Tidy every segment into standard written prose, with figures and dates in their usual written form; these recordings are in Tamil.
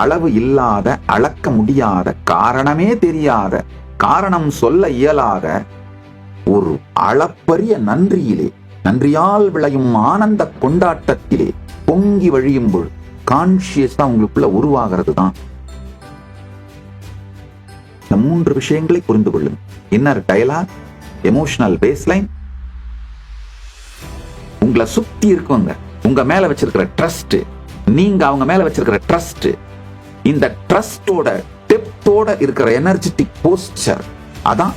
அளவு இல்லாத, அளக்க முடியாத, காரணமே தெரியாத, காரணம் சொல்ல இயலாத ஒரு அளப்பரிய நன்றியிலே, நன்றியால் விளையும் ஆனந்த கொண்டாட்டத்திலே பொங்கி வழியும் பொழுது கான்சியஸா உங்களுக்குள்ள உருவாகிறது தான் இந்த 3 விஷயங்களை புரிந்து கொள்ளுங்க. இன்னர் டயலாக், எமோஷனல் பேஸ்லைன், உங்களை சுத்தி இருக்குங்க உங்க மேல வச்சிருக்கிற ட்ரஸ்ட், நீங்க அவங்க மேல வச்சிருக்கிற ட்ரஸ்ட், இந்த ட்ரஸ்டோட டெப்தோட இருக்கிற எனர்ஜெட்டிக் போஸ்டர், அதான்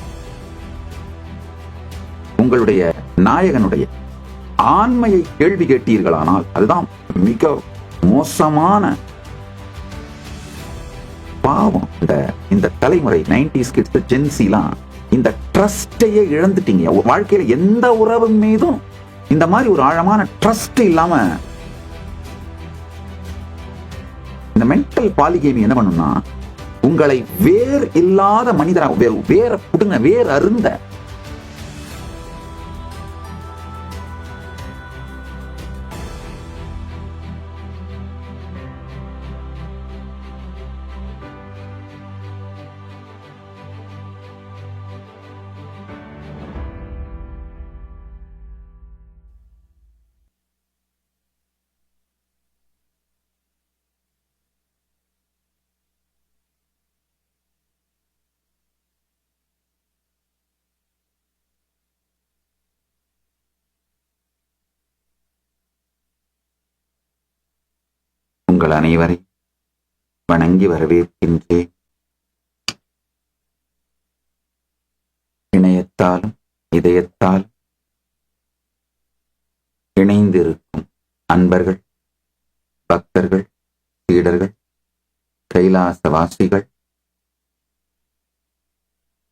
உங்களுடைய நாயகனுடைய ஆண்மையை கேள்வி கேட்டீர்களானால் அதுதான் மிக மோசமான பாவம். இந்த தலைமுறை 90s கிட்ஸ், ஜென்சிலாம் இந்த ட்ரஸ்டையே இழந்துட்டீங்க. வாழ்க்கையில எந்த உறவு மீதும் இந்த மாதிரி ஒரு ஆழமான ட்ரஸ்ட் இல்லாம இந்த மென்டல் பாலிகேமி என்ன பண்ணும்னா உங்களை வேர் இல்லாத மனிதராக, வேற புடுங்க, வேர் அருந்த உங்கள் அனைவரை வணங்கி வரவேற்கின்றேன். இணையத்தாலும் இதயத்தாலும் இணைந்திருக்கும் அன்பர்கள், பக்தர்கள், சீடர்கள், கைலாசவாசிகள்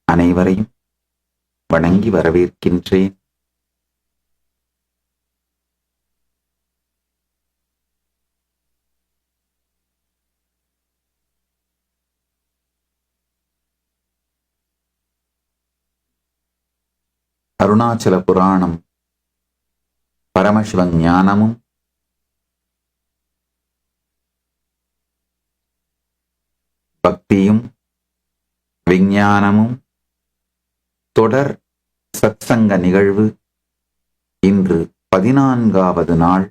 அனைவரையும் வணங்கி வரவேற்கின்றேன். அருணாச்சல புராணம் பரமசிவ ஞானமும் பக்தியும் விஞ்ஞானமும் தொடர் சத்சங்க நிகழ்வு இன்று 14வது நாள்.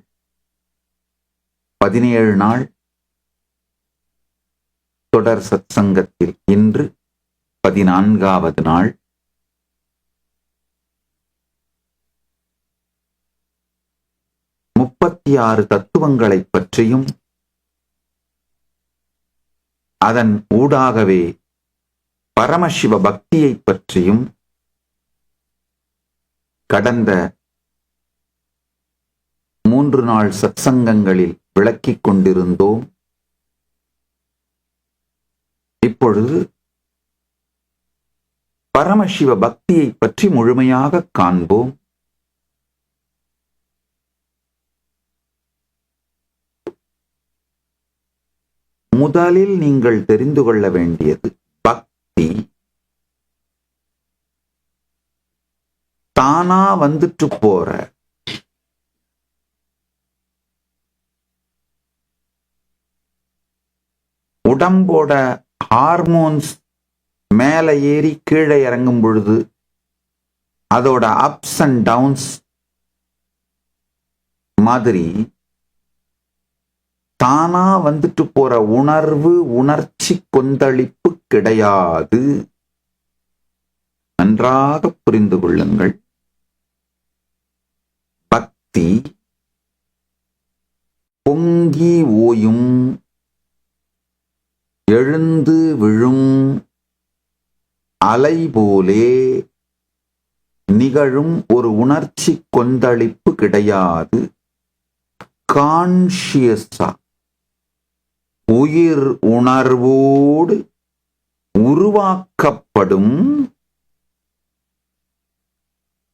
17 நாள் தொடர் சத்சங்கத்தில் இன்று 14வது நாள். 36 தத்துவங்களை பற்றியும் அதன் ஊடாகவே பரமசிவ பக்தியை பற்றியும் கடந்த 3 நாள் சத்சங்கங்களில் விளக்கிக் கொண்டிருந்தோம். இப்பொழுது பரமசிவ பக்தியை பற்றி முழுமையாக காண்போம். முதலில் நீங்கள் தெரிந்து கொள்ள வேண்டியது, பக்தி தானா வந்துட்டு போற உடம்போட ஹார்மோன்ஸ் மேல ஏறி கீழே இறங்கும் பொழுது அதோட அப்ஸ் அண்ட் டவுன்ஸ் மாதிரி தானா வந்துட்டு போற உணர்வு, உணர்ச்சி கொந்தளிப்பு கிடையாது. நன்றாக புரிந்து கொள்ளுங்கள். பக்தி பொங்கி ஓயும், எழுந்து விழும் அலை போலே நிகழும் ஒரு உணர்ச்சி கொந்தளிப்பு கிடையாது. கான்ஷியஸா உயிர் உணர்வோடு உருவாக்கப்படும்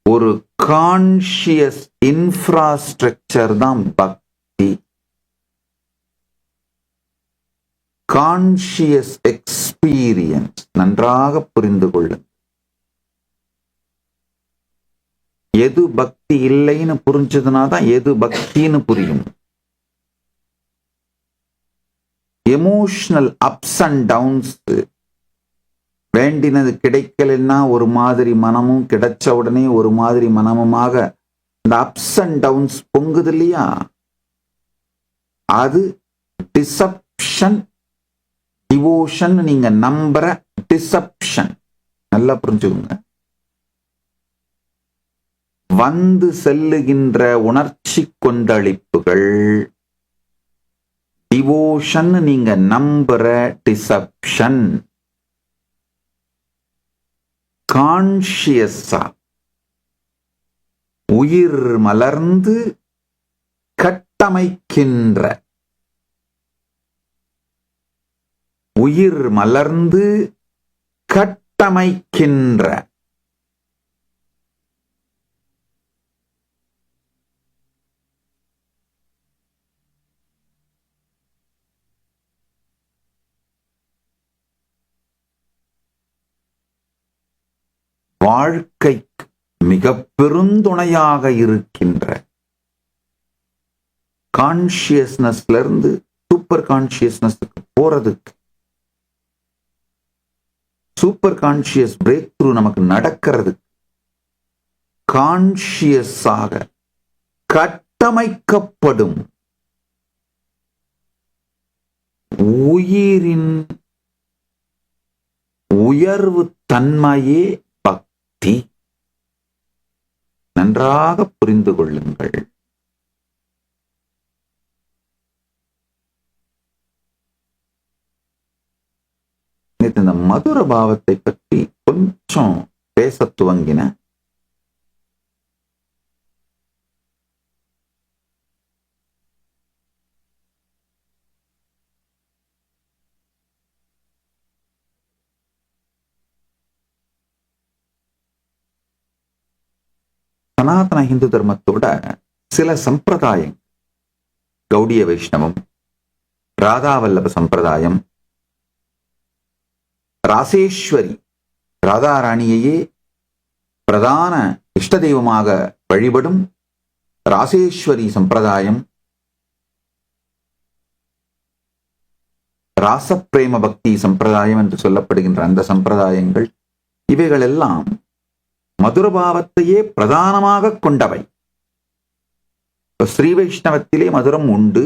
ஒரு கான்ஷியஸ் இன்ஃப்ராஸ்ட்ரக்சர் தான் பக்தி. Conscious experience. நன்றாக புரிந்து கொள்ளுங்கள். எது பக்தி இல்லைன்னு புரிஞ்சதுனாதான் எது பக்தின்னு புரியும். Emotional ups and downs. வேண்டினது கிடைக்கலன்னா ஒரு மாதிரி மனமும், கிடைச்ச உடனே ஒரு மாதிரி மனமுமாக இந்த அப்ஸ் அண்ட் டவுன்ஸ் பொங்குது இல்லையா, அது டிசப்ஷன். டிவோஷன் நீங்க நம்புற டிசப்ஷன். நல்லா புரிஞ்சுக்கோங்க. வந்து செல்லுகின்ற உணர்ச்சி கொந்தளிப்புகள் டிவோஷன் நீங்க நம்புற டிசப்ஷன். கான்ஷியஸா உயிர் மலர்ந்து கட்டமைக்கின்ற, உயிர் மலர்ந்து கட்டமைக்கின்ற வாழ்க்கைக்கு மிக பெருந்துணையாக இருக்கின்ற கான்சியஸ்னஸ்ல இருந்து சூப்பர் கான்சியஸ்னஸ்க்கு போறதுக்கு, சூப்பர் கான்சியஸ் பிரேக் த்ரூ நமக்கு நடக்கிறதுக்கு கான்சியஸாக கட்டமைக்கப்படும் உயிரின் உயர்வு தன்மையே பக்தி. நன்றாக புரிந்து கொள்ளுங்கள். இந்த மதுர பாவத்தை பற்றி கொஞ்சம் பேச துவங்கின. சனாதன இந்து தர்மத்தோட சில சம்பிரதாயம், கௌடிய வைஷ்ணவம், ராதாவல்லப சம்பிரதாயம், ராசேஸ்வரி ராதாராணியையே பிரதான இஷ்ட தெய்வமாக வழிபடும் ராசேஸ்வரி சம்பிரதாயம், ராசப்பிரேம பக்தி சம்பிரதாயம் என்று சொல்லப்படுகின்ற அந்த சம்பிரதாயங்கள், இவைகள் எல்லாம் மதுரபாவத்தையே பிரதானமாக கொண்டவை. ஸ்ரீ வைஷ்ணவத்திலே மதுரம் உண்டு,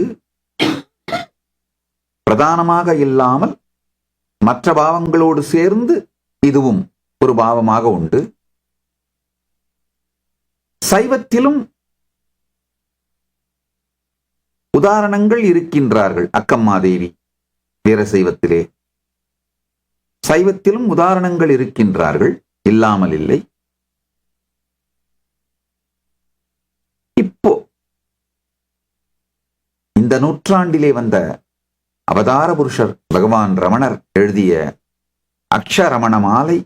பிரதானமாக இல்லாமல் மற்ற பாவங்களோடு சேர்ந்து இதுவும் ஒரு பாவமாக உண்டு. சைவத்திலும் உதாரணங்கள் இருக்கின்றார்கள். அக்கம்மாதேவி வீரசைவத்திலே, சைவத்திலும் உதாரணங்கள் இருக்கின்றார்கள், இல்லாமல் இல்லை. இப்போ இந்த நூற்றாண்டிலே வந்த அவதார புருஷர் பகவான் ரமணர் எழுதிய அக்ஷரமண மாலை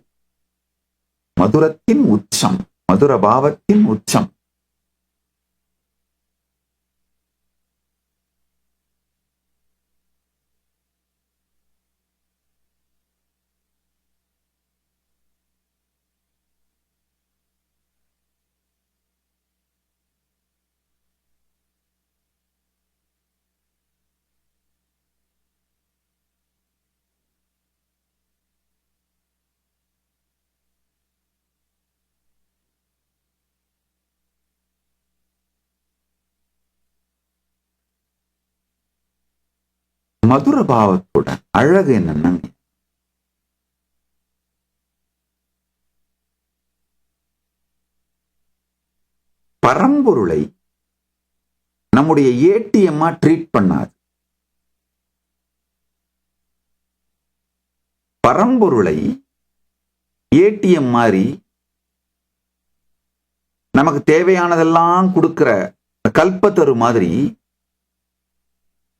மதுரத்தின் உச்சம், மதுர பாவத்தின் உச்சம். மதுர பாவத்தோட அழகு என்னன்னா, பரம்பொருளை நம்முடைய ஏடிஎம்மா ட்ரீட் பண்ணாது. பரம்பொருளை ஏடிஎம் மாதிரி நமக்கு தேவையானதெல்லாம் கொடுக்கிற கல்பத்தரு மாதிரி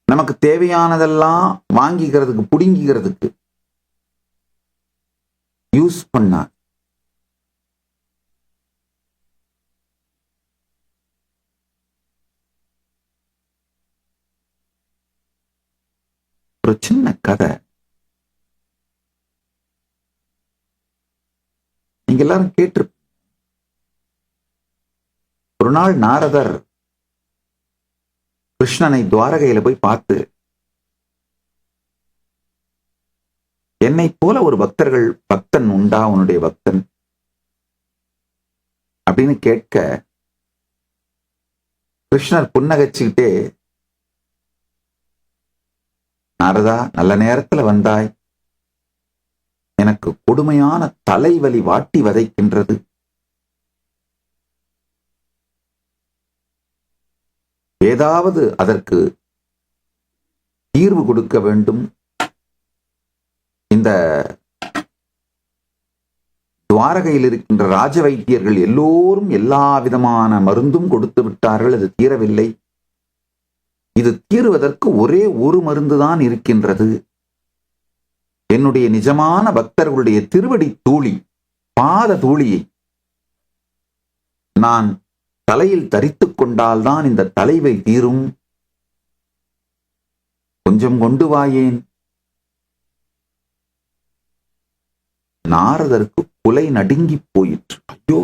நமக்கு தேவையானதெல்லாம் வாங்கிக்கிறதுக்கு, புடுங்கிக்கிறதுக்கு யூஸ் பண்ணா. ஒரு சின்ன கதை, நீங்க எல்லாரும் கேட்டிருப்பீங்க. ஒரு நாள் நாரதர் கிருஷ்ணனை துவாரகையில போய் பார்த்து, என்னை போல ஒரு பக்தன் உண்டா உன்னுடைய பக்தன் அப்படின்னு கேட்க கிருஷ்ணர் புன்னகைச்சுக்கிட்டே, நாரதா, நல்ல நேரத்துல வந்தாய். எனக்கு கொடுமையான தலைவலி வாட்டி வதைக்கின்றது. ஏதாவது அதற்கு தீர்வு கொடுக்க வேண்டும். இந்த துவாரகையில் இருக்கின்ற ராஜ வைத்தியர்கள் எல்லோரும் எல்லா விதமான மருந்தும் கொடுத்து விட்டார்கள், அது தீரவில்லை. இது தீருவதற்கு ஒரே ஒரு மருந்துதான் இருக்கின்றது. என்னுடைய நிஜமான பக்தர்களுடைய திருவடி தூளி, பாத தூளியை நான் தலையில் தரித்துக் கொண்டால்தான் இந்த தலைவை தீரும். கொஞ்சம் கொண்டு வாயேன். நாரதருக்கு குலை நடுங்கி போயிற்று. ஐயோ,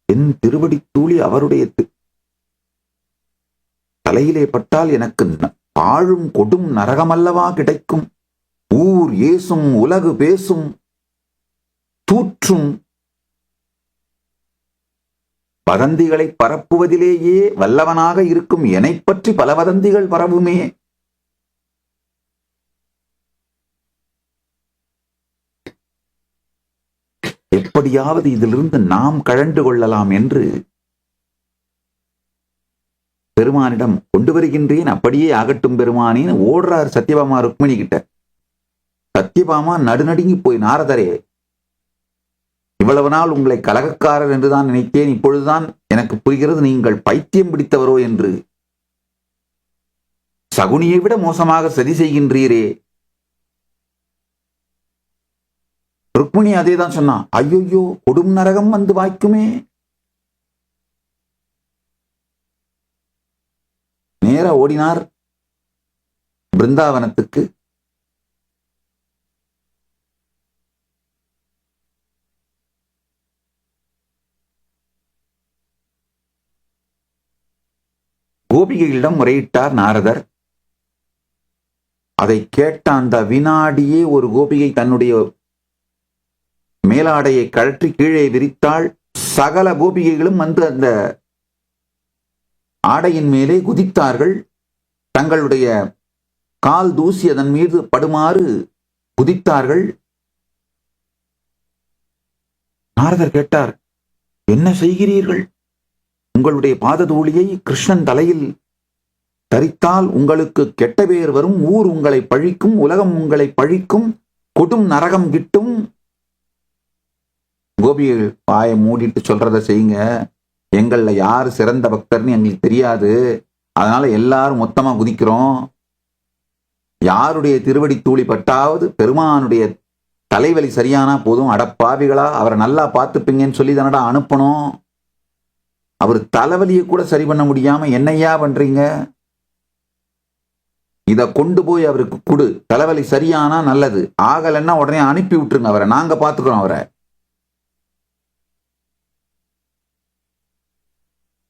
என் திருவடி தூளி அவருடைய தலையிலே பட்டால் எனக்கு பாழும் கொடும் நரகமல்லவா கிடைக்கும்? ஊர் ஏசும், உலகு பேசும், தூற்றும் வதந்திகளை பரப்புவதிலேயே வல்லவனாக இருக்கும் என்னை பற்றி பல வதந்திகள் பரவுமே. எப்படியாவது இதிலிருந்து நாம் கழண்டு கொள்ளலாம் என்று பெருமானிடம் கொண்டு வருகின்றேன், அப்படியே ஆகட்டும் பெருமானின்னு ஓடுறார் சத்யபாமா ருக்மிணி கிட்ட. சத்யபாமா நடுநடுங்கி போய், நாரதரே, இவ்வளவு நாள் உங்களை கலகக்காரர் என்றுதான் நினைத்தேன், இப்பொழுதுதான் எனக்கு புரிகிறது நீங்கள் பைத்தியம் பிடித்தவரோ என்று. சகுனியை விட மோசமாக சதி செய்கின்றீரே. ருக்மிணி அதேதான் சொன்னா. ஐயோ, கொடும் நரகம் வந்து வாய்க்குமே. நேர ஓடினார் பிருந்தாவனத்துக்கு. கோபிகைகளிடம் முறையிட்டார் நாரதர். அதை கேட்ட அந்த வினாடியே ஒரு கோபிகை தன்னுடைய மேலாடையை கழற்றி கீழே விரித்தாள். சகல கோபிகைகளும் வந்து அந்த ஆடையின் மேலே குதித்தார்கள். தங்களுடைய கால் தூசி அதன் மீது படுமாறு குதித்தார்கள். நாரதர் கேட்டார், என்ன செய்கிறீர்கள்? உங்களுடைய பாததூளியை கிருஷ்ணன் தலையில் தரித்தால் உங்களுக்கு கெட்ட பேர் வரும், ஊர் உங்களை பழிக்கும், உலகம் உங்களை பழிக்கும், கொடும் நரகம் கிட்டும். கோபிகள் வாயை மூடிட்டு சொல்றத செய்யுங்க, எங்கள்ல யாரு சிறந்த பக்தர்னு எங்களுக்கு தெரியாது, அதனால எல்லாரும் மொத்தமா குதிக்கிறோம். யாருடைய திருவடி தூளி பட்டாவது பெருமானுடைய தலைவலி சரியானா போதும். அடப்பாவிகளா, அவரை நல்லா பார்த்துப்பீங்கன்னு சொல்லி தானடா அனுப்பணும். அவர் தலைவலியை கூட சரி பண்ண முடியாம என்னையா பண்றீங்க? இத கொண்டு போய் அவருக்கு கொடு, தலைவலி சரியானா நல்லது, ஆகலைன்னா உடனே அனுப்பி விட்டுருங்க, அவரை நாங்க பார்த்துக்கிறோம் அவரை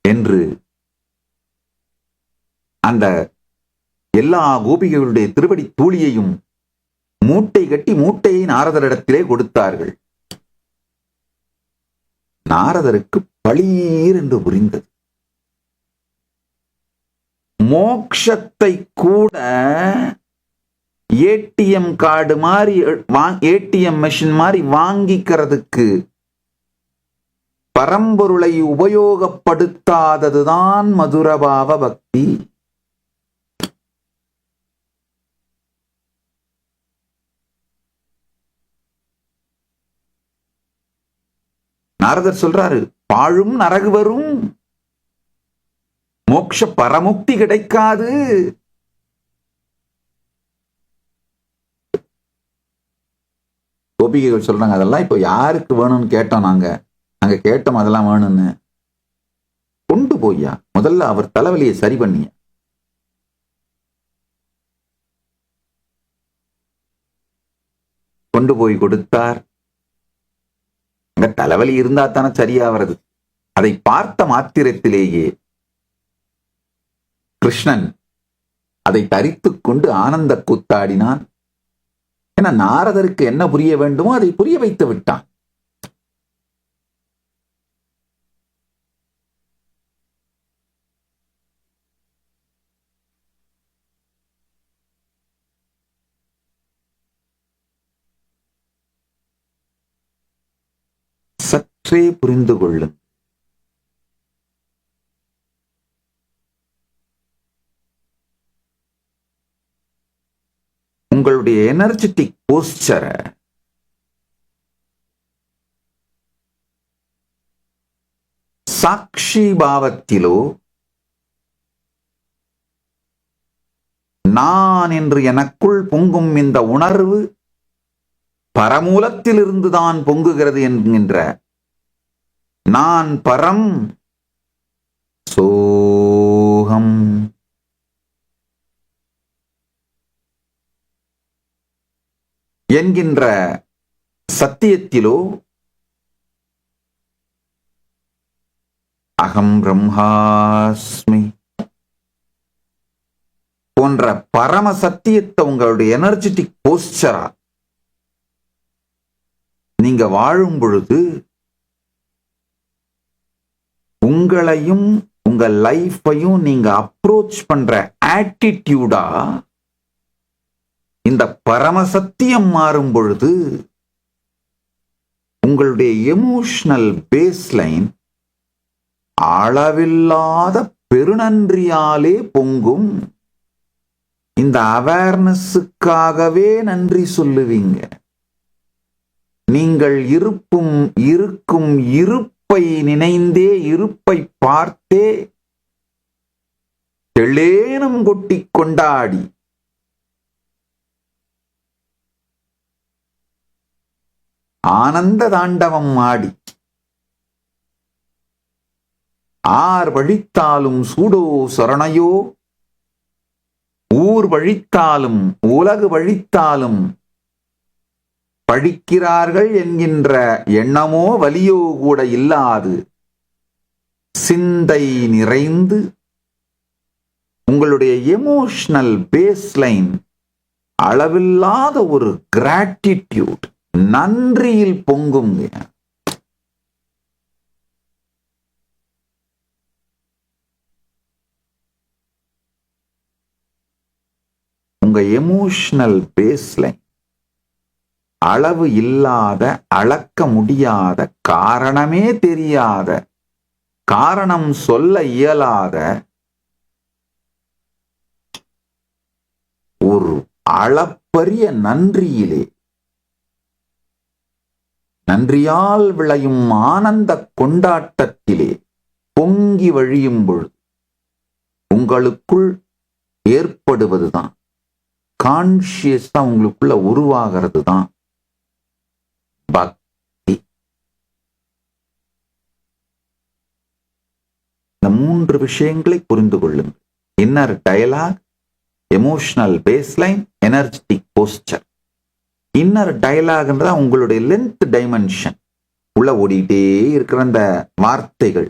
என்று அந்த எல்லா கோபிகளுடைய திருவடி தூளியையும் மூட்டை கட்டி மூட்டையை நாரதரிடத்திலே கொடுத்தார்கள். நாரதருக்கு பளீர் என்று புரிந்தது. மோக்ஷத்தை கூட ஏடிஎம் கார்டு மாதிரி, ஏடிஎம் மெஷின் மாதிரி வாங்கிக்கிறதுக்கு பரம்பொருளை உபயோகப்படுத்தாததுதான் மதுரபாவ பக்தி. நாரதர் சொல்றாரு, பாழும் நரகு வரும், மோட்ச பரமுக்தி கிடைக்காது. கோபிகைகள் சொல்றாங்க, அதெல்லாம் இப்போ யாருக்கு வேணும்னு கேட்டோம், நாங்க கேட்டோம் அதெல்லாம் வேணும்னு. கொண்டு போய்யா, முதல்ல அவர் தலைவலியை சரி பண்ணிய. கொண்டு போய் கொடுத்தார். அங்க தலைவலி இருந்தா தானே சரியாகிறது. அதை பார்த்த மாத்திரத்திலேயே கிருஷ்ணன் அதை தரித்துக் கொண்டு ஆனந்த கூத்தாடினான். என நாரதருக்கு என்ன புரிய வேண்டுமோ அதை புரிய வைத்து விட்டான். சற்றே புரிந்து கொள்ளும். உங்களுடைய எனர்ஜெட்டிக் போஸ்டரை சாட்சி பாவத்திலோ நான் என்று எனக்குள் பொங்கும் இந்த உணர்வு பரமூலத்திலிருந்துதான் பொங்குகிறது என்கின்ற நான் பரம் சோகம் என்கின்ற சத்தியத்திலோ அகம் பிரம்மாஸ்மி போன்ற பரம சத்தியத்தை உங்களுடைய எனர்ஜெட்டிக் போஸ்டரா நீங்க வாழும் பொழுது உங்களையும் உங்க லைஃபையும் நீங்க அப்ரோச் பண்ற ஆட்டிடியூடா இந்த பரமசத்தியம் மாறும் பொழுது உங்களுடைய எமோஷனல் பேஸ்லைன் அளவில்லாத பெருநன்றியாலே பொங்கும். இந்த அவேர்னஸுக்காகவே நன்றி சொல்லுவீங்க. நீங்கள் இருக்கும் இருப்பை நினைந்தே இருப்பை பார்த்தே தெளேனும் கொட்டி கொண்டாடி ஆனந்த தாண்டவம் ஆடி ஆர் வழித்தாலும் சூடோ சரணையோ ஊர் வழித்தாலும் உலகு வழித்தாலும் பழிக்கிறார்கள் என்கின்ற எண்ணமோ வலியோ கூட இல்லாது சிந்தை நிறைந்து உங்களுடைய எமோஷனல் பேஸ்லைன் அளவில்லாத ஒரு கிராட்டிடியூட் நன்றியில் பொங்குங்க. உங்க எமோஷனல் பேஸ்லைன் அளவு இல்லாத, அளக்க முடியாத, காரணமே தெரியாத, காரணம் சொல்ல இயலாத ஒரு அளப்பரிய நன்றியிலே, நன்றியால் விளையும் ஆனந்த கொண்டாட்டத்திலே பொங்கி வழியும் பொழுது உங்களுக்குள் ஏற்படுவதுதான், கான்சியஸா உங்களுக்குள்ள உருவாகிறது தான் பக்தி. இந்த 3 விஷயங்களை புரிந்து கொள்ளுங்கள். Inner dialogue, emotional baseline, energetic poster. Inner டயலாக்ன்றதா உங்களுடைய லென்த் டைமென்ஷன் உள்ள ஓடிட்டே இருக்கிற அந்த வார்த்தைகள்.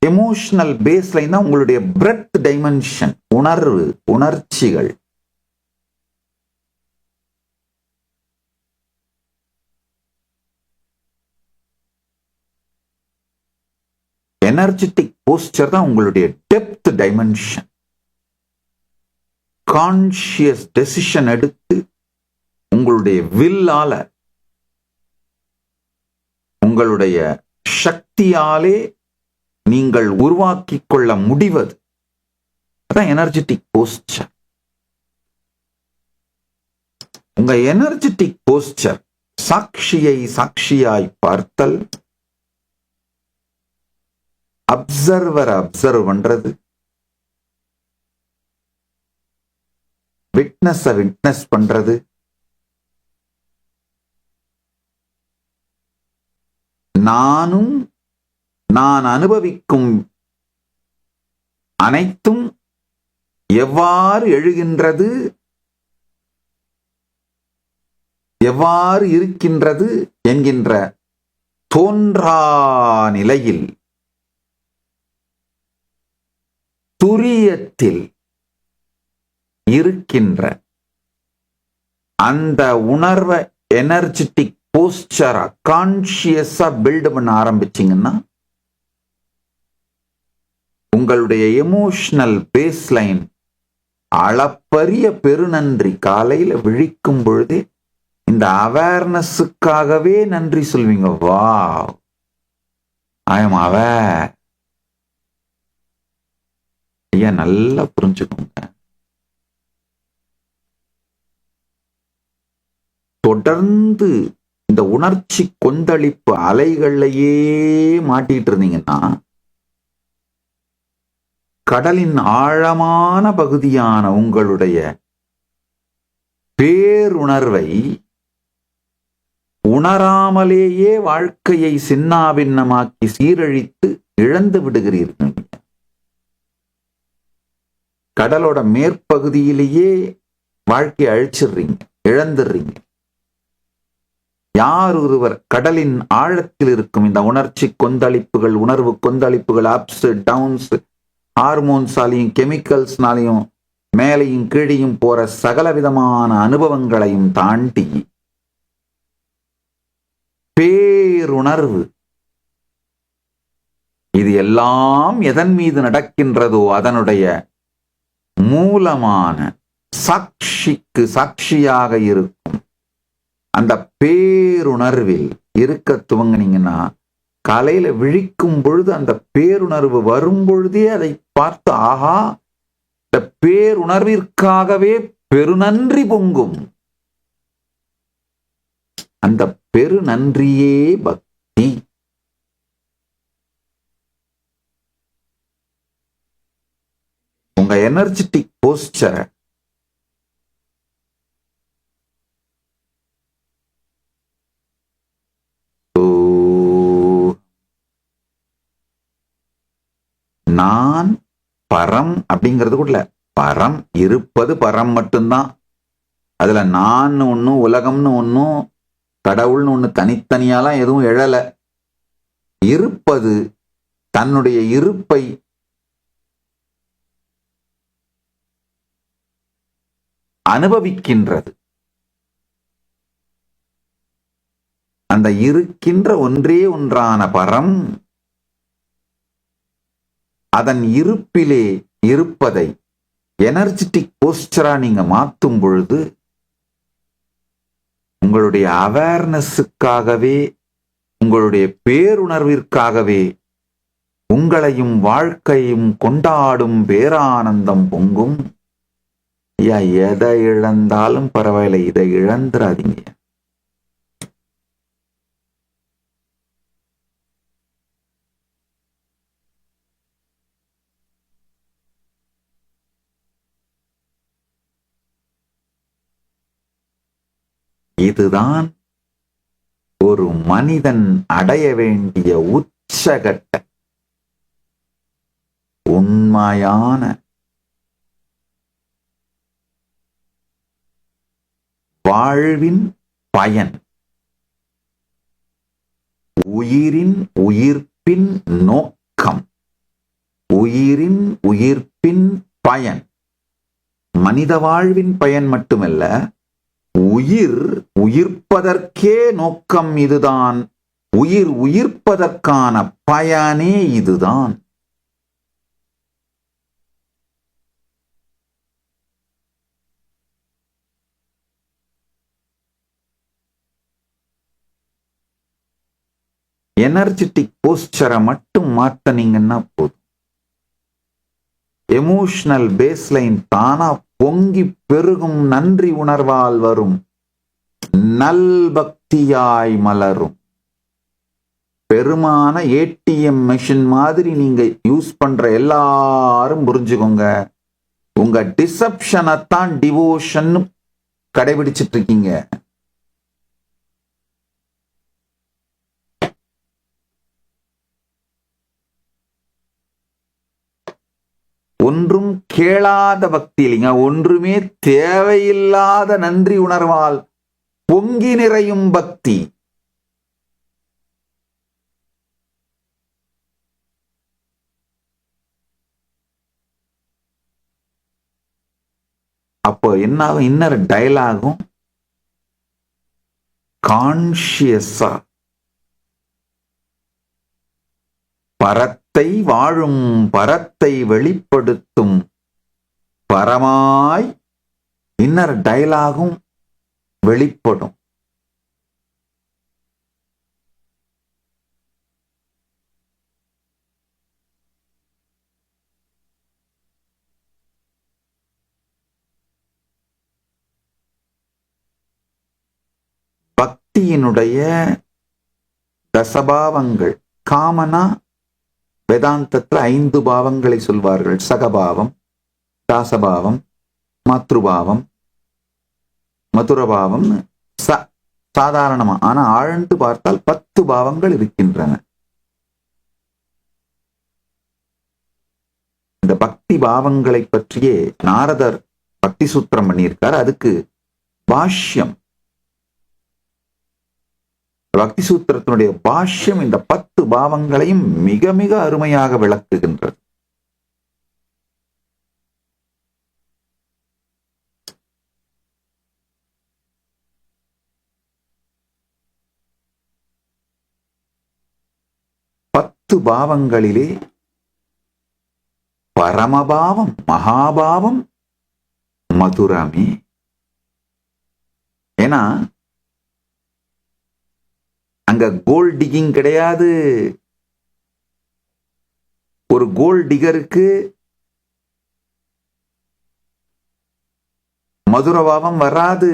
எமோஷனல் பேஸ்லைன் தான் உங்களுடைய பிரெத் டைமென்ஷன், உணர்வு, உணர்ச்சிகள். எனர்ஜெட்டிக் போஸ்டர் தான் உங்களுடைய டெப்த் டைமென்ஷன். கான்சியஸ் டெசிஷன் எடுத்து உங்களுடைய வில்லால, உங்களுடைய சக்தியாலே நீங்கள் உருவாக்கிக் கொள்ள முடிவது அதான் எனர்ஜெட்டிக் போஸ்டர். உங்க எனர்ஜெட்டிக் போஸ்டர் சாட்சியை சாட்சியாய் பார்த்தல், அப்சர்வரை அப்சர்வ் பண்றது, விட்னஸ விட்னஸ் பண்றது, நானும் நான் அனுபவிக்கும் அனைத்தும் எவ்வாறு எழுகின்றது, எவ்வாறு இருக்கின்றது என்கின்ற தோன்றா நிலையில் துரியத்தில் இருக்கின்ற அந்த உணர்வை எனர்ஜெட்டிக் போஸ்டரா கான்சியஸா பில்ட் பண்ண ஆரம்பிச்சீங்கன்னா உங்களுடைய எமோஷனல் பேஸ்லைன் அளப்பரிய பெருநன்றி. காலையில விழிக்கும் பொழுதே இந்த அவேர்னஸுக்காகவே நன்றி சொல்வீங்க. வா, ஐ எம் அவேர். ஐயா, நல்லா புரிஞ்சுக்கோங்க. தொடர்ந்து இந்த உணர்ச்சி கொந்தளிப்பு அலைகள்லையே மாட்டிட்டு இருந்தீங்கன்னா கடலின் ஆழமான பகுதியான உங்களுடைய பேருணர்வை உணராமலேயே வாழ்க்கையை சின்னாபின்னமாக்கி சீரழித்து இழந்து விடுகிறீர்கள். கடலோட மேற்பகுதியிலேயே வாழ்க்கையை அழிச்சிடுறீங்க, இழந்துடுறீங்க. யார் ஒருவர் கடலின் ஆழத்தில் இருக்கும் இந்த உணர்ச்சி கொந்தளிப்புகள், உணர்வு கொந்தளிப்புகள், அப்ஸ் டவுன்ஸ், ஹார்மோன்ஸாலையும் கெமிக்கல்ஸ்னாலையும் மேலையும் கீழையும் போற சகல விதமான அனுபவங்களையும் தாண்டி பேருணர்வு, இது எல்லாம் எதன் மீது நடக்கின்றதோ அதனுடைய மூலமான சாட்சிக்கு சாட்சியாக இருக்கும் அந்த பேருணர்வில் இருக்க துவங்கினீங்கன்னா காலையில விழிக்கும் பொழுது அந்த பேருணர்வு வரும் பொழுதே அதை பார்த்து, ஆஹா, இந்த பேருணர்விற்காகவே பெருநன்றி பொங்கும். அந்த பெருநன்றியே பக்தி. உங்க எனர்ஜெட்டிக் போஸ்டரை நான் பரம் அப்படிங்கிறது கூட பரம் இருப்பது பரம் மட்டும்தான். அதுல நான் ஒன்னும் உலகம்னு ஒன்னும் கடவுள்னு ஒண்ணு தனித்தனியாலாம் எதுவும் எழல. இருப்பது தன்னுடைய இருப்பை அனுபவிக்கின்றது. அந்த இருக்கின்ற ஒன்றே ஒன்றான பரம் அதன் இருப்பிலே இருப்பதை எனர்ஜெட்டிக் போஸ்டரா நீங்க மாற்றும் பொழுது உங்களுடைய அவேர்னஸுக்காகவே, உங்களுடைய பேருணர்விற்காகவே உங்களையும் வாழ்க்கையும் கொண்டாடும் பேரானந்தம் பொங்கும். எதை இழந்தாலும் பரவாயில்லை, இதை இழந்துராதீங்க. இதுதான் ஒரு மனிதன் அடைய வேண்டிய உச்சகட்ட உண்மையான வாழ்வின் பயன். உயிரின் உயிர்ப்பின் நோக்கம், உயிரின் உயிர்ப்பின் பயன். மனித வாழ்வின் பயன் மட்டுமல்ல, உயிர் உயிர்ப்பதற்கே நோக்கம் இதுதான். உயிர் உயிர்ப்பதற்கான பயனே இதுதான். எனர்ஜெட்டிக் போஸ்டரை மட்டும் மாத்தனீங்கன்னா போதும். எமோஷனல் பேஸ்லைன் தானா பொங்கி பெருகும் நன்றி உணர்வால் வரும் நல் பக்தியாய் மலரும். பெருமான ஏடிஎம் மெஷின் மாதிரி நீங்க யூஸ் பண்ற எல்லாரும் புரிஞ்சுக்கோங்க, உங்க டிசப்ஷனைத்தான் டிவோஷன் கடைபிடிச்சிட்டு இருக்கீங்க. ஒன்றும் கேளாத பக்தி இல்லைங்க, ஒன்றுமே தேவையில்லாத நன்றி உணர்வால் பொங்கி நிறையும் பக்தி. அப்போ என்ன ஆகும்? இன்னர் டயலாகும் கான்சியஸா பரத்தை வாழும், பரத்தை வெளிப்படுத்தும் பரமாய் இன்னர் டயலாகும் வெளிப்படும். பக்தியினுடைய தசபாவங்கள் காமனா வேதாந்தத்துல 5 பாவங்களை சொல்வார்கள். சகபாவம், தாசபாவம், மாத்ருபாவம், மதுரபாவம், சாதாரணமா. ஆனா ஆழ்ந்து பார்த்தால் 10 பாவங்கள் இருக்கின்றன. இந்த பக்தி பாவங்களை பற்றியே நாரதர் பக்தி சூத்திரம் பண்ணியிருக்கார். அதுக்கு பாஷ்யம், பக்தி சூத்திரத்தினுடைய பாஷ்யம் இந்த 10 பாவங்களையும் மிக மிக அருமையாக விளக்குகின்றது. பாவங்களிலே பரமபாவம், மகாபாவம் மதுரமே. ஏன்னா அங்க கோல்ட் டிகிங் கிடையாது. ஒரு கோல்ட் டிகருக்கு மதுரபாவம் வராது.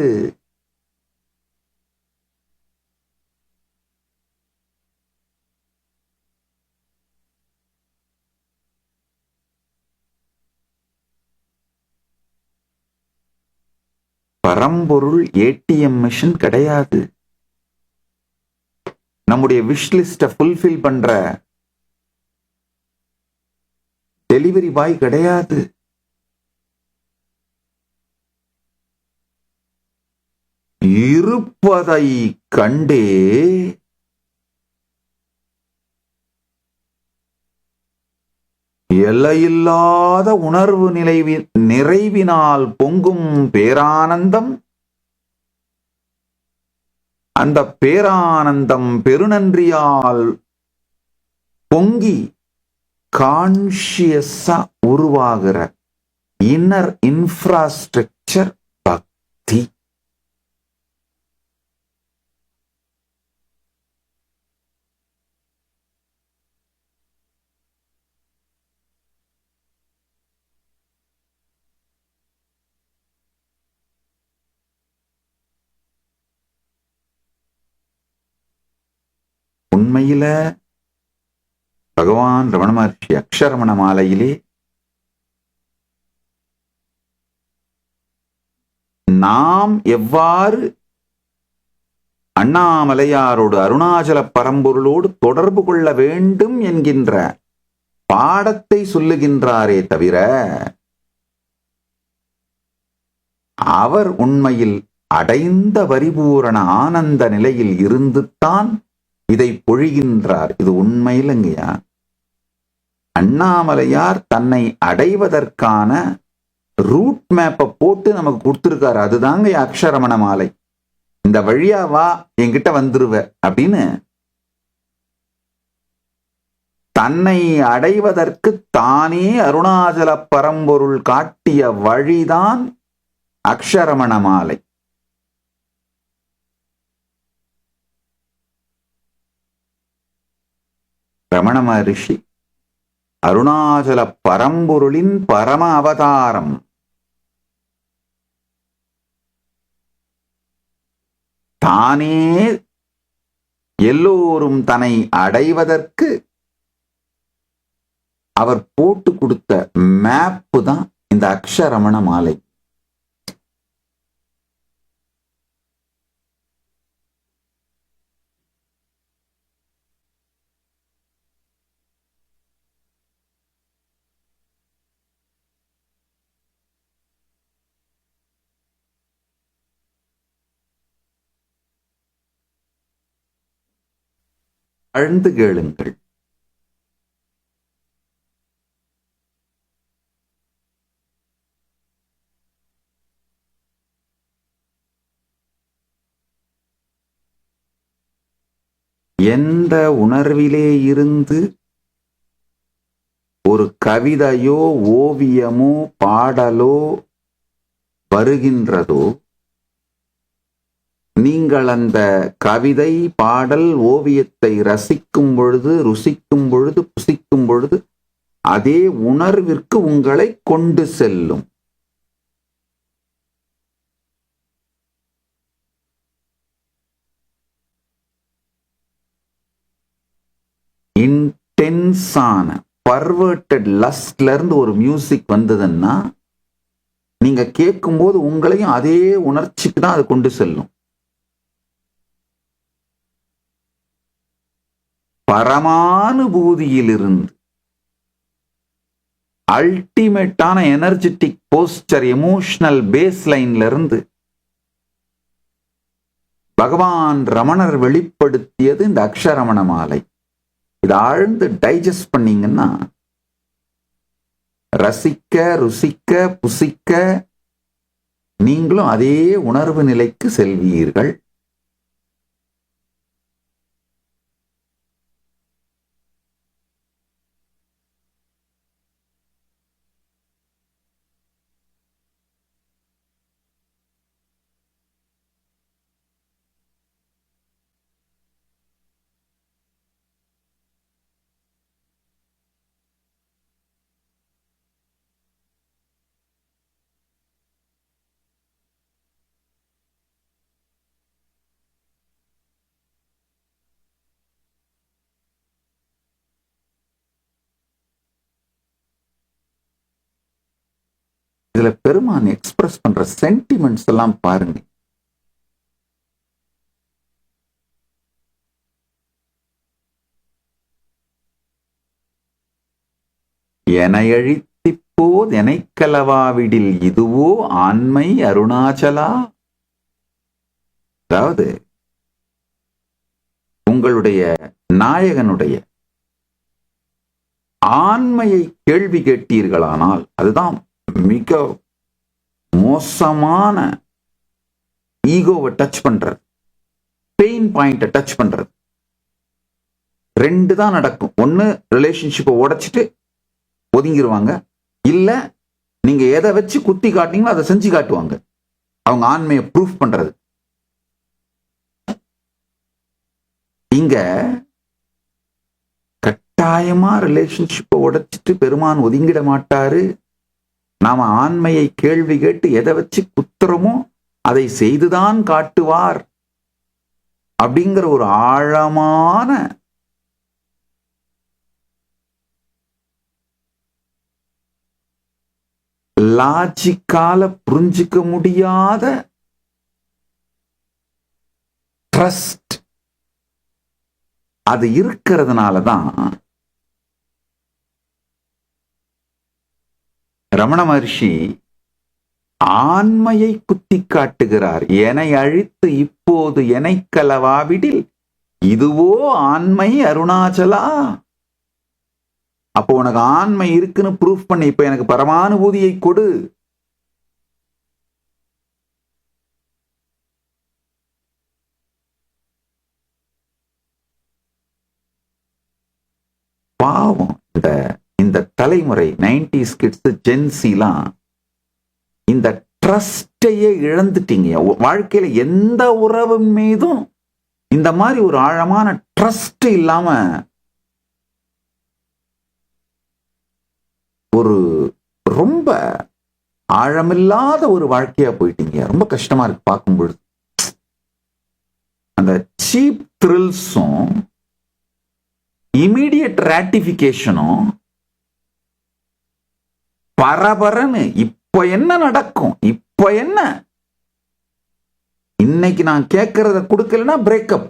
பரம்பொருள் ஏடிஎம் மிஷின் கிடையாது. நம்முடைய விஷ் லிஸ்ட ஃபுல்ஃபில் பண்ற டெலிவரி பாய் கிடையாது. இருப்பதை கண்டே எல்லையில்லாத உணர்வு நிறைவினால் பொங்கும் பேரானந்தம். அந்த பேரானந்தம் பெருநன்றியால் பொங்கி கான்சியஸா உருவாகிற இன்னர் இன்ஃப்ராஸ்ட்ரக்சர் பக்தி. உண்மையில பகவான் ரமண மகர்ஷி அக்ஷரமண மாலையிலே நாம் எவ்வாறு அண்ணாமலையாரோடு அருணாச்சல பரம்பொருளோடு தொடர்பு கொள்ள வேண்டும் என்கின்ற பாடத்தை சொல்லுகின்றாரே தவிர அவர் உண்மையில் அடைந்த பரிபூரண ஆனந்த நிலையில் இருந்துத்தான் இதை பொழிகின்றார். இது உண்மையிலங்கய்யா. அண்ணாமலையார் தன்னை அடைவதற்கான ரூட் மேப்பை போட்டு நமக்கு கொடுத்திருக்காரு. அதுதாங்க அக்ஷரமண மாலை. இந்த வழியா வா, என்கிட்ட வந்துருவ அப்படின்னு தன்னை அடைவதற்கு தானே அருணாச்சல பரம்பொருள் காட்டிய வழிதான் அக்ஷரமண மாலை. ரமண மகரிஷி அருணாச்சல பரம்பொருளின் பரம அவதாரம். தானே எல்லோரும் தன்னை அடைவதற்கு அவர் போட்டு கொடுத்த மேப்பு தான் இந்த அக்ஷரமண மாலை. ஆழ்ந்து கேளுங்கள். எந்த உணர்விலே இருந்து ஒரு கவிதையோ ஓவியமோ பாடலோ வருகின்றதோ, நீங்கள் அந்த கவிதை பாடல் ஓவியத்தை ரசிக்கும் பொழுது, ருசிக்கும் பொழுது, புசிக்கும் பொழுது அதே உணர்விற்கு உங்களை கொண்டு செல்லும். இன்டென்ஸான பர்வர்டட் லஸ்ட்ல இருந்து ஒரு மியூசிக் வந்ததுன்னா நீங்க கேட்கும்போது உங்களையும் அதே உணர்ச்சிக்கு தான் அது கொண்டு செல்லும். பரமானுபூதியிலிருந்து அல்டிமேட்டான எனர்ஜெட்டிக் போஸ்டர், எமோஷனல் பேஸ் லைன்ல இருந்து பகவான் ரமணர் வெளிப்படுத்தியது இந்த அக்ஷரமண மாலை. இதை ஆழ்ந்து டைஜஸ்ட் பண்ணீங்கன்னா ரசிக்க, ருசிக்க, புசிக்க நீங்களும் அதே உணர்வு நிலைக்கு செல்வீர்கள். இதுல பெருமான் எக்ஸ்பிரஸ் பண்ற சென்டிமெண்ட்ஸ் எல்லாம் பாருங்க. எனையழித்திப்போது எனைக்கலவாவிடில் இதுவோ ஆண்மை அருணாச்சலா. அதாவது உங்களுடைய நாயகனுடைய ஆண்மையை கேள்வி கேட்டீர்களானால் அதுதான் மிக மோசமான ஈகோவை டச் பண்றது, பெயின் பாயிண்ட டச் பண்றது. ரெண்டு தான் நடக்கும். ஒன்னு ரிலேஷன்ஷிப்பை உடைச்சிட்டு ஒதுங்கிடுவாங்க, இல்ல நீங்க எதை வச்சு குத்தி காட்டினீங்களோ அதை செஞ்சு காட்டுவாங்க. அவங்க ஆண்மையை ப்ரூஃப் பண்றது. இங்க கட்டாயமா ரிலேஷன்ஷிப்பை உடைச்சிட்டு பெருமான் ஒதுங்கிட மாட்டாரு. நாம ஆண்மையை கேள்வி கேட்டு எதை வச்சு குத்துறமோ அதை செய்துதான் காட்டுவார் அப்படிங்கிற ஒரு ஆழமான லாஜிக்கால புரிஞ்சுக்க முடியாத ட்ரஸ்ட் அது இருக்கிறதுனாலதான் ரமண மகர்ஷி ஆண்மையை குத்தி காட்டுகிறார். என்னை அழித்து இப்போது என்னை கலவாவிடில் இதுவோ ஆண்மை அருணாச்சலா. அப்போ உனக்கு ஆண்மை இருக்குன்னு ப்ரூஃப் பண்ணி இப்ப எனக்கு பரமானுபூதியை கொடு. பாவம் இந்த தலைமுறை 90s கிட்ஸ், ஜென்சிலாம் இந்த ட்ரஸ்டையே இழந்துட்டீங்க. வாழ்க்கையில எந்த உறவு மீதும் இந்த மாதிரி ஒரு ஆழமான ட்ரஸ்ட் இல்லாம ஒரு ரொம்ப ஆழமில்லாத ஒரு வாழ்க்கையா போயிட்டீங்க. ரொம்ப கஷ்டமா இருக்கு பார்க்கும் பொழுது. அந்த சீப் த்ரில்ஸும் இமீடியட் ராட்டிபிகேஷனும் பரபரன்னு இப்ப என்ன நடக்கும், இப்ப என்ன, இன்னைக்கு நான் கேட்கறத கொடுக்கலன்னா பிரேக்கப்,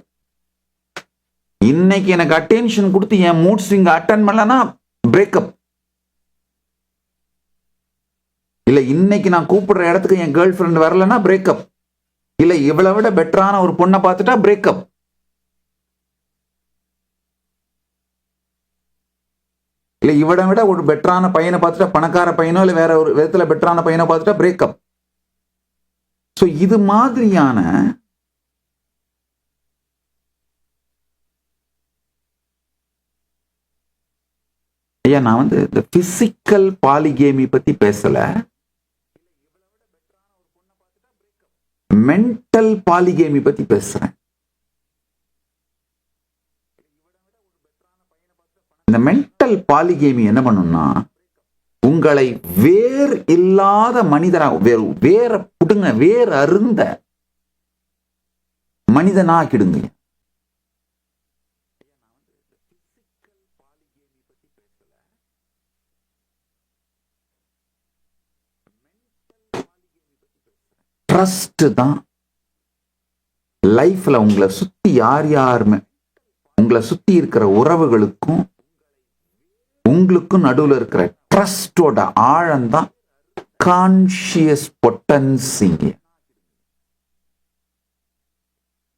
இன்னைக்கு எனக்கு அட்டென்ஷன் கொடுத்து என் மூட் ஸ்விங் அட்டன் பண்ணலன்னா பிரேக்கப், இல்ல இன்னைக்கு நான் கூப்பிடுற இடத்துக்கு என் கேர்ள் ஃப்ரெண்ட் வரலன்னா பிரேக்கப், இல்ல இவளை விட பெட்டரான ஒரு பொண்ணை பார்த்துட்டா பிரேக்கப். இல்ல இவட விட ஒரு பெட்டரான பையனை பார்த்துட்டா, பணக்கார பையனோ இல்ல வேற ஒரு விதத்துல பெட்டரான பையனை பார்த்துட்டா பிரேக்கப். சோ இது மாதிரியான ஐயா, நான் இந்த பிசிக்கல் பாலிகேமி பத்தி பேசல, மென்டல் பாலிகேமி பத்தி பேசுறேன். இந்த மென்டல் பாலிகேமி என்ன பண்ணும்னா, உங்களை வேர் இல்லாத மனிதரா, வேற புடுங்க, வேர் அருந்த மனிதனாக்கிடுங்க. ட்ரஸ்ட் தான் லைஃப்ல உங்களை சுத்தி யாருமே, உங்களை சுத்தி இருக்கிற உறவுகளுக்கும் உங்களுக்கும் நடுவில் இருக்கிற ட்ரஸ்டோட ஆழம்தான் கான்ஷியஸ் பொட்டன்சிங்க.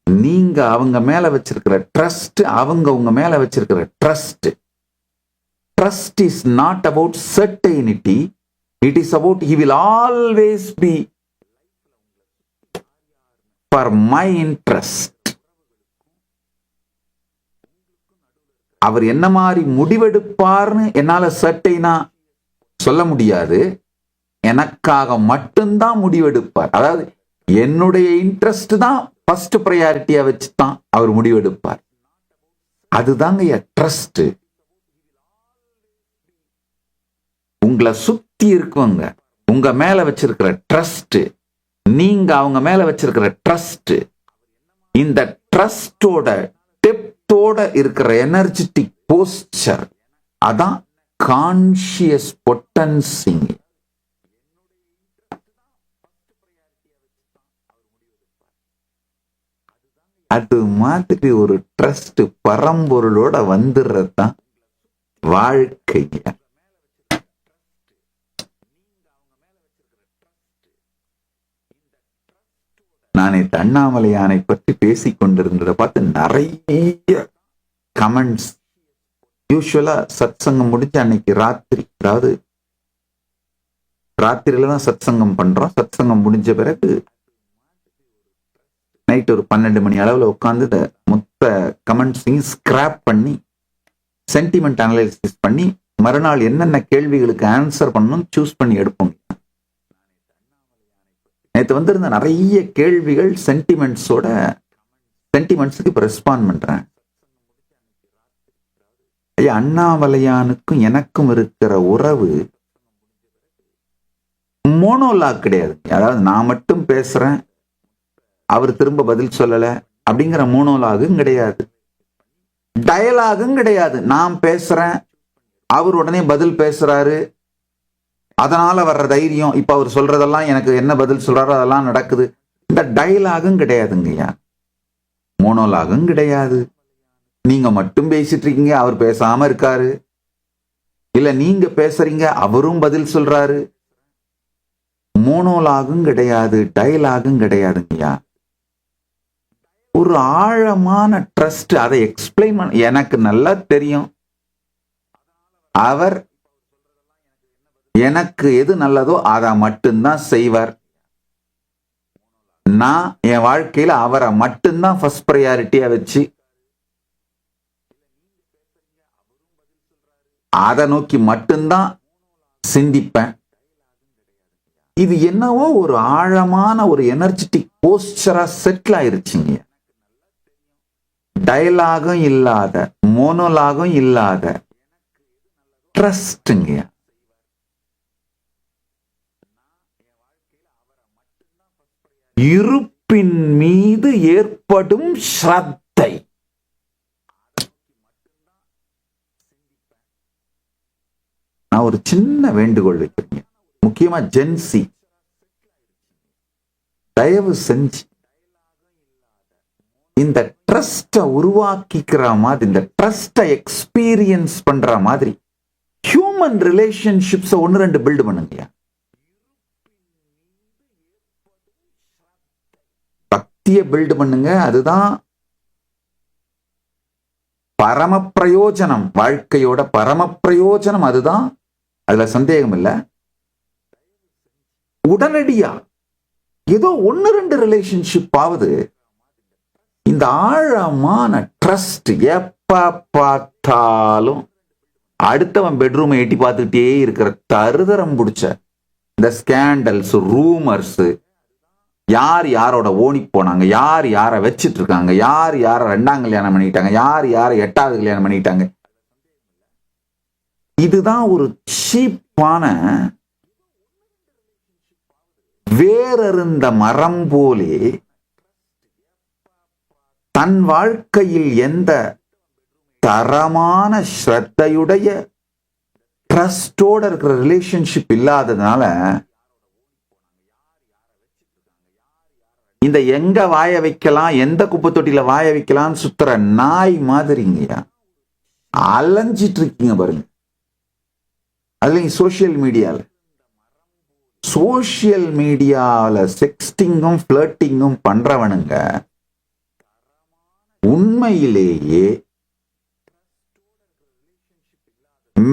நீங்க அவங்க மேல வச்சிருக்கிற ட்ரஸ்ட், அவங்க உங்க மேல வச்சிருக்கிற trust. Trust is not about certainty, it is about he will always be for my interest. அவர் என்ன மாதிரி முடிவெடுப்பார்னு என்னால சர்டைனா சொல்ல முடியாது. எனக்காக மட்டும்தான் முடிவெடுப்பார். அதாவது என்னுடைய இன்ட்ரெஸ்ட் தான் ஃபர்ஸ்ட் ப்ரையாரிட்டியா வச்சுதான் அவர் முடிவெடுப்பார். அதுதாங்க ட்ரஸ்ட். உங்களை சுத்தி இருக்குவங்க உங்க மேல வச்சிருக்கிற ட்ரஸ்ட், நீங்க அவங்க மேல வச்சிருக்கிற ட்ரஸ்ட், இந்த ட்ரஸ்டோட டெப்தோட இருக்கிற எனர்ஜெட்டிக் போஸ்டர், அதான் கான்ஷியஸ் பொட்டன்சிங். அது மாதிரி ஒரு ட்ரஸ்ட் பரம்பொருளோட வந்துடுறது தான் வாழ்க்கை. நானே அண்ணாமலையானை பற்றி பேசிக் கொண்டிருந்ததை பார்த்து நிறைய கமெண்ட்ஸ். யூஸ்வலா சத் சங்கம் முடிஞ்சு அன்னைக்கு ராத்திரி, அதாவது ராத்திரியில தான் சத் சங்கம் பண்றோம். சத் சங்கம் முடிஞ்ச பிறகு நைட் ஒரு 12 மணி அளவுல உட்காந்து இந்த மொத்த கமெண்ட்ஸையும் ஸ்கிராப் பண்ணி சென்டிமெண்ட் அனலைசிஸ் பண்ணி மறுநாள் என்னென்ன கேள்விகளுக்கு ஆன்சர் பண்ணணும் சூஸ் பண்ணி எடுப்போம். நேற்று வந்திருந்த நிறைய கேள்விகள் சென்டிமெண்ட்ஸுக்கு இப்ப ரெஸ்பாண்ட் பண்றேன். ஐயா, அண்ணாமலையானுக்கும் எனக்கும் இருக்கிற உறவு மோனோலாக் கிடையாது. அதாவது நான் மட்டும் பேசுறேன், அவர் திரும்ப பதில் சொல்லல அப்படிங்கிற மோனோலாகும் கிடையாது, டயலாகும் கிடையாது. நான் பேசுறேன், அவர் உடனே பதில் பேசுறாரு, அதனால வர்ற தைரியம், இப்ப அவர் சொல்றதெல்லாம் எனக்கு என்ன பதில் சொல்றாரோ அதெல்லாம் நடக்குது. இந்த டயலாகும் கிடையாதுங்கய்யா, மோனோலாகும் கிடையாது. நீங்க மட்டும் பேசிட்டு இருக்கீங்க, அவர் பேசாம இருக்காரு, இல்ல நீங்க பேசுறீங்க அவரும் பதில் சொல்றாரு. மோனோலாகும் கிடையாது, டயலாகும் கிடையாதுங்கய்யா. ஒரு ஆழமான ட்ரஸ்ட். அதை எக்ஸ்பிளைன் பண்ண எனக்கு நல்லா தெரியும். அவர் எனக்கு எது நல்லதோ அதை மட்டும்தான் செய்வார். நான் என் வாழ்க்கையில அவரை மட்டும்தான் ஃபர்ஸ்ட் ப்ரையாரிட்டியா வச்சு அதை நோக்கி மட்டும்தான் சிந்திப்பேன். இது என்னவோ ஒரு ஆழமான ஒரு எனர்ஜெட்டிக் போஸ்டரா செட்டில் ஆயிருச்சுங்க. டயலாகும் இல்லாத, மோனோலாகும் இல்லாத ட்ரஸ்ட்ங்க. இருப்பின் மீது ஏற்படும் ஸ்ரத்தை. நான் ஒரு சின்ன வேண்டுகோள் வைக்கிறேன், முக்கியமா ஜென்சி, தயவு செஞ்சு இந்த ட்ரஸ்ட உருவாக்கிக்கிற மாதிரி, இந்த ட்ரஸ்ட எக்ஸ்பீரியன்ஸ் பண்ற மாதிரி ஹியூமன் ரிலேஷன்ஷிப்ஸ் 1-2 பில்ட் பண்ணுங்க. பக்தியை பில்ட் பண்ணுங்க. அதுதான் பரம பிரயோஜனம், வாழ்க்கையோட பரம பிரயோஜனம் அதுதான், அதுல சந்தேகம் இல்லை. உடனடியா ஏதோ 1-2 ரிலேஷன்ஷிப் ஆகுது. இந்த ஆழமான ட்ரஸ்ட் எப்ப பார்த்தாலும் அடுத்தவன் பெட்ரூமை எட்டி பார்த்துக்கிட்டே இருக்கிற தருதரம் பிடிச்ச இந்த ஸ்கேண்டல்ஸ், ரூமர்ஸ், யார் யாரோட ஓடி போனாங்க, யார் யாரை வச்சிட்டு இருக்காங்க, யார் யாரை 2ஆம் கல்யாணம் பண்ணிட்டாங்க, யார் யாரை 8வது கல்யாணம் பண்ணிட்டாங்க, இதுதான் ஒரு சீப்பான வேறறுந்த மரம் போலே தன் வாழ்க்கையில் எந்த தரமான ஸ்ரத்தையுடைய ட்ரஸ்டோட இருக்கிற ரிலேஷன்ஷிப் இல்லாததுனால இந்த எங்க வாய வைக்கலாம், எந்த குப்பை தொட்டியில வாய வைக்கலாம்னு சுத்துற நாய் மாதிரிங்கய்யா அலைஞ்சிட்டு இருக்கீங்க பாருங்க. அதுல சோசியல் மீடியால செக்ஸ்டிங்கும் ஃபிளர்ட்டிங்கும் பண்றவனுங்க உண்மையிலேயே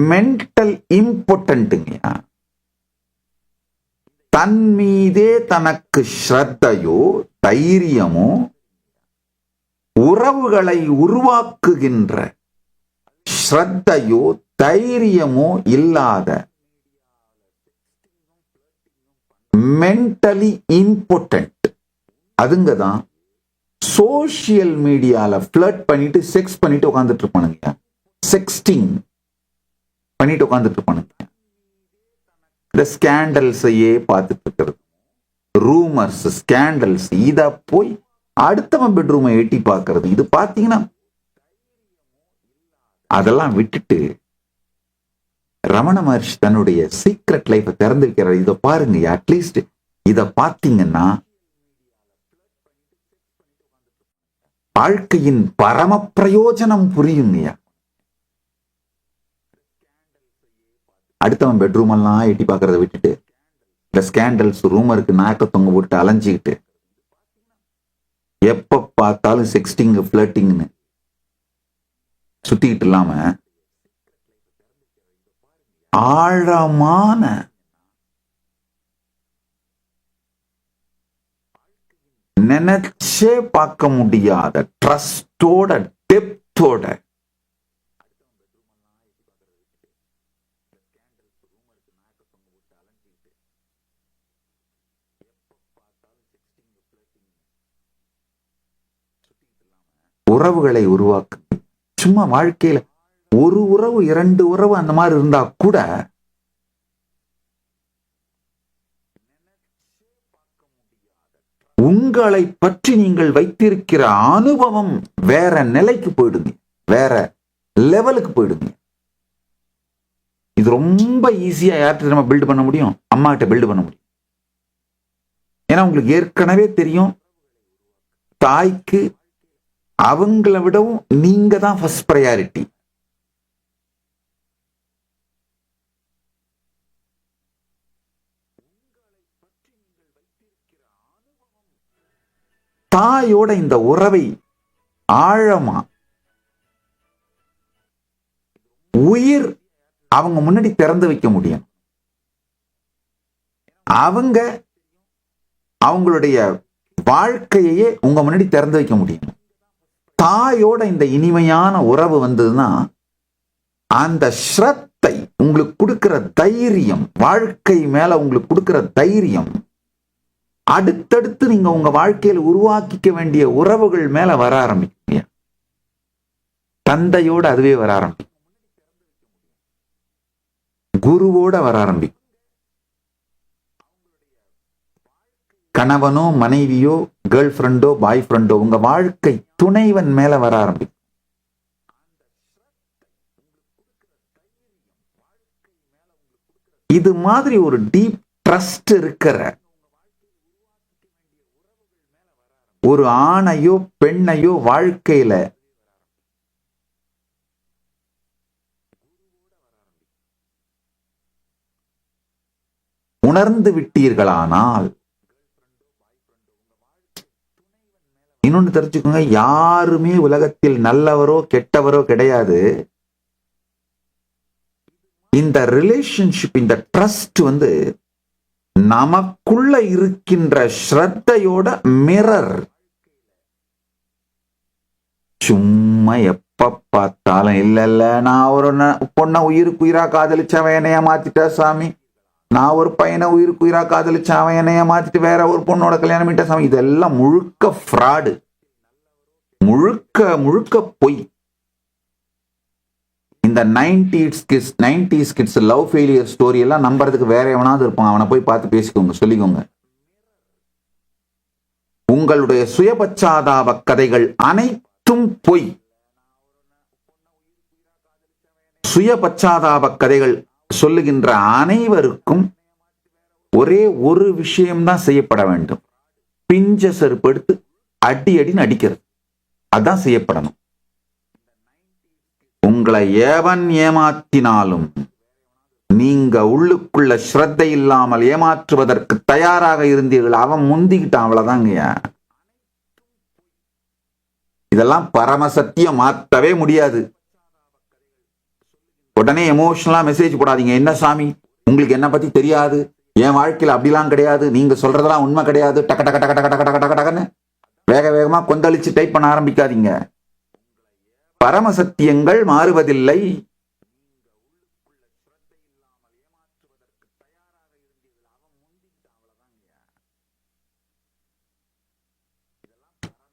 மென்டல் இம்பார்ட்டன்ட்டுங்கய்யா. தன் மீதே தனக்கு ஸ்ரத்தையோ தைரியமோ உறவுகளை உருவாக்குகின்ற ஸ்ரத்தையோ தைரியமோ இல்லாத மென்டலி இம்பார்ட்டன்ட் அதுங்க தான் சோசியல் மீடியால ஃபிளர்ட் பண்ணிட்டு செக்ஸ் பண்ணிட்டு உட்காந்துட்டு இருப்பானுங்க. செக்ஸ்டிங் பண்ணிட்டு உட்காந்துட்டு இருப்பானுங்க. இந்த ஸ்கேண்டல்ஸையே பார்த்துட்டு இருக்கிறது, ரூமர்ஸ், ஸ்கேண்டல்ஸ், இத போய் அடுத்தவன் பெட்ரூமை எட்டி பார்க்கறது. இது பார்த்தீங்கன்னா அதெல்லாம் விட்டுட்டு ரமண மகர்ஷி தன்னுடைய சீக்ரெட் லைஃபை திறந்து வைக்கிறார். இதை பாருங்க, அட்லீஸ்ட் இத பார்த்தீங்கன்னா வாழ்க்கையின் பரம பிரயோஜனம் புரியுங்கய்யா. அடுத்தவன் பெட்ரூம் எல்லாம் எட்டி பார்க்கறத விட்டுட்டு இந்த ஸ்கேண்டல்ஸ், ரூமருக்கு நாக்க தொங்க போட்டு அலைஞ்சிக்கிட்டு எப்ப பார்த்தாலும் செக்ஸ்டிங், ஃபிளர்ட்டிங்னு சுத்திக்கிட்டு இல்லாம ஆழமான நினைச்சே பார்க்க முடியாத ட்ரஸ்டோட டெப்தோட உறவுகளை உருவாக்கு. சும்மா வாழ்க்கையில ஒரு உறவு, 2 உறவு அந்த மாதிரி இருந்தா கூட உங்களை பற்றி நீங்கள் வைத்திருக்கிற அனுபவம் வேற நிலைக்கு போயிடுங்க, வேற லெவலுக்கு போயிடுங்க. இது ரொம்ப ஈஸியா யார்கிட்ட நம்ம பில்டு பண்ண முடியும்? அம்மா கிட்ட பில்டு பண்ண முடியும். ஏன்னா உங்களுக்கு ஏற்கனவே தெரியும், தாய்க்கு அவங்களை விடவும் நீங்க தான் ஃபர்ஸ்ட் ப்ரையாரிட்டி. தாயோட இந்த உறவை ஆழமா உயிர் அவங்க முன்னாடி திறந்து வைக்க முடியும். அவங்க அவங்களுடைய வாழ்க்கையே உங்க முன்னாடி திறந்து வைக்க முடியும். தாயோட இந்த இனிமையான உறவு வந்ததுன்னா அந்த ஸ்ரத்தை உங்களுக்கு கொடுக்கிற தைரியம், வாழ்க்கை மேல உங்களுக்கு கொடுக்கிற தைரியம் அடுத்தடுத்து நீங்க உங்க வாழ்க்கையில் உருவாக்கிக்க வேண்டிய உறவுகள் மேல வர ஆரம்பிக்குங்க. தந்தையோட அதுவே வர ஆரம்பிக்கும், குருவோட வர ஆரம்பிக்கும், கணவனோ மனைவியோ கேர்ள் ஃப்ரெண்டோ பாய் ஃப்ரெண்டோ உங்க வாழ்க்கை துணைவன் மேல வர ஆரம்பிக்கும். இது மாதிரி ஒரு டீப் ட்ரஸ்ட் இருக்கிற ஒரு ஆணையோ பெண்ணையோ வாழ்க்கையில உணர்ந்து விட்டீர்களானால், இன்னொன்னு தெரிஞ்சுக்கோங்க, யாருமே உலகத்தில் நல்லவரோ கெட்டவரோ கிடையாது. இந்த ரிலேஷன்ஷிப், இந்த ட்ரஸ்ட் நமக்குள்ள இருக்கின்ற ஸ்ரத்தையோட மிரர். சும்மா எப்ப பார்த்தாலும் இல்ல நான் ஒரு பொண்ணை உயிருக்கு உயிரா காதலிச்சவன் என்னைய மாத்திட்டா சாமி, நான் ஒரு பையனை உயிருக்கு உயிரா காதலிச்சேன் அவன் என்னைய மாத்திட்டு வேற ஒரு பொண்ணோட கல்யாணம் பண்ணிட்டா சாமி. இதெல்லாம் முழுக்க ஃப்ராடு, முழுக்க முழுக்க பொய். இந்த 90s kids love failure story எல்லாம் நம்புறதுக்கு வேற எவனாவது இருப்பான், அவனை போய் பார்த்து பேசிக்கோங்க, சொல்லிக்கோங்க. உங்களுடைய சுயபச்சாதாப கதைகள் அனைத்தும் பொய். சுயபச்சாதாப கதைகள் சொல்லுகின்ற அனைவருக்கும் ஒரே ஒரு விஷயம்தான் செய்யப்பட வேண்டும், பிஞ்ச செருப்பு எடுத்து அடி அடின்னு அடிக்கிறது, அதான் செய்யப்படணும். உங்களை எவன் ஏமாத்தினாலும் நீங்க உள்ளுக்குள்ள ஸ்ரத்தை இல்லாமல் ஏமாற்றுவதற்கு தயாராக இருந்தீர்கள், அவன் முந்திக்கிட்டான், அவ்வளவுதாங்கய்யா. இதெல்லாம் பரமசத்தியம், மாற்றவே முடியாது. உடனே எமோஷனலா மெசேஜ் போடாதீங்க. என்ன சாமி உங்களுக்கு என்ன பத்தி தெரியாது, என் வாழ்க்கையில் அப்படிலாம் கிடையாது, நீங்க சொல்றதெல்லாம் உண்மை கிடையாது, டக்க டக்க டக்க டக்க டக்க டக்க டக்குன்னு வேக வேகமா கொந்தளிச்சு டைப் பண்ண ஆரம்பிக்காதீங்க. பரமசத்தியங்கள் மாறுவதில்லை.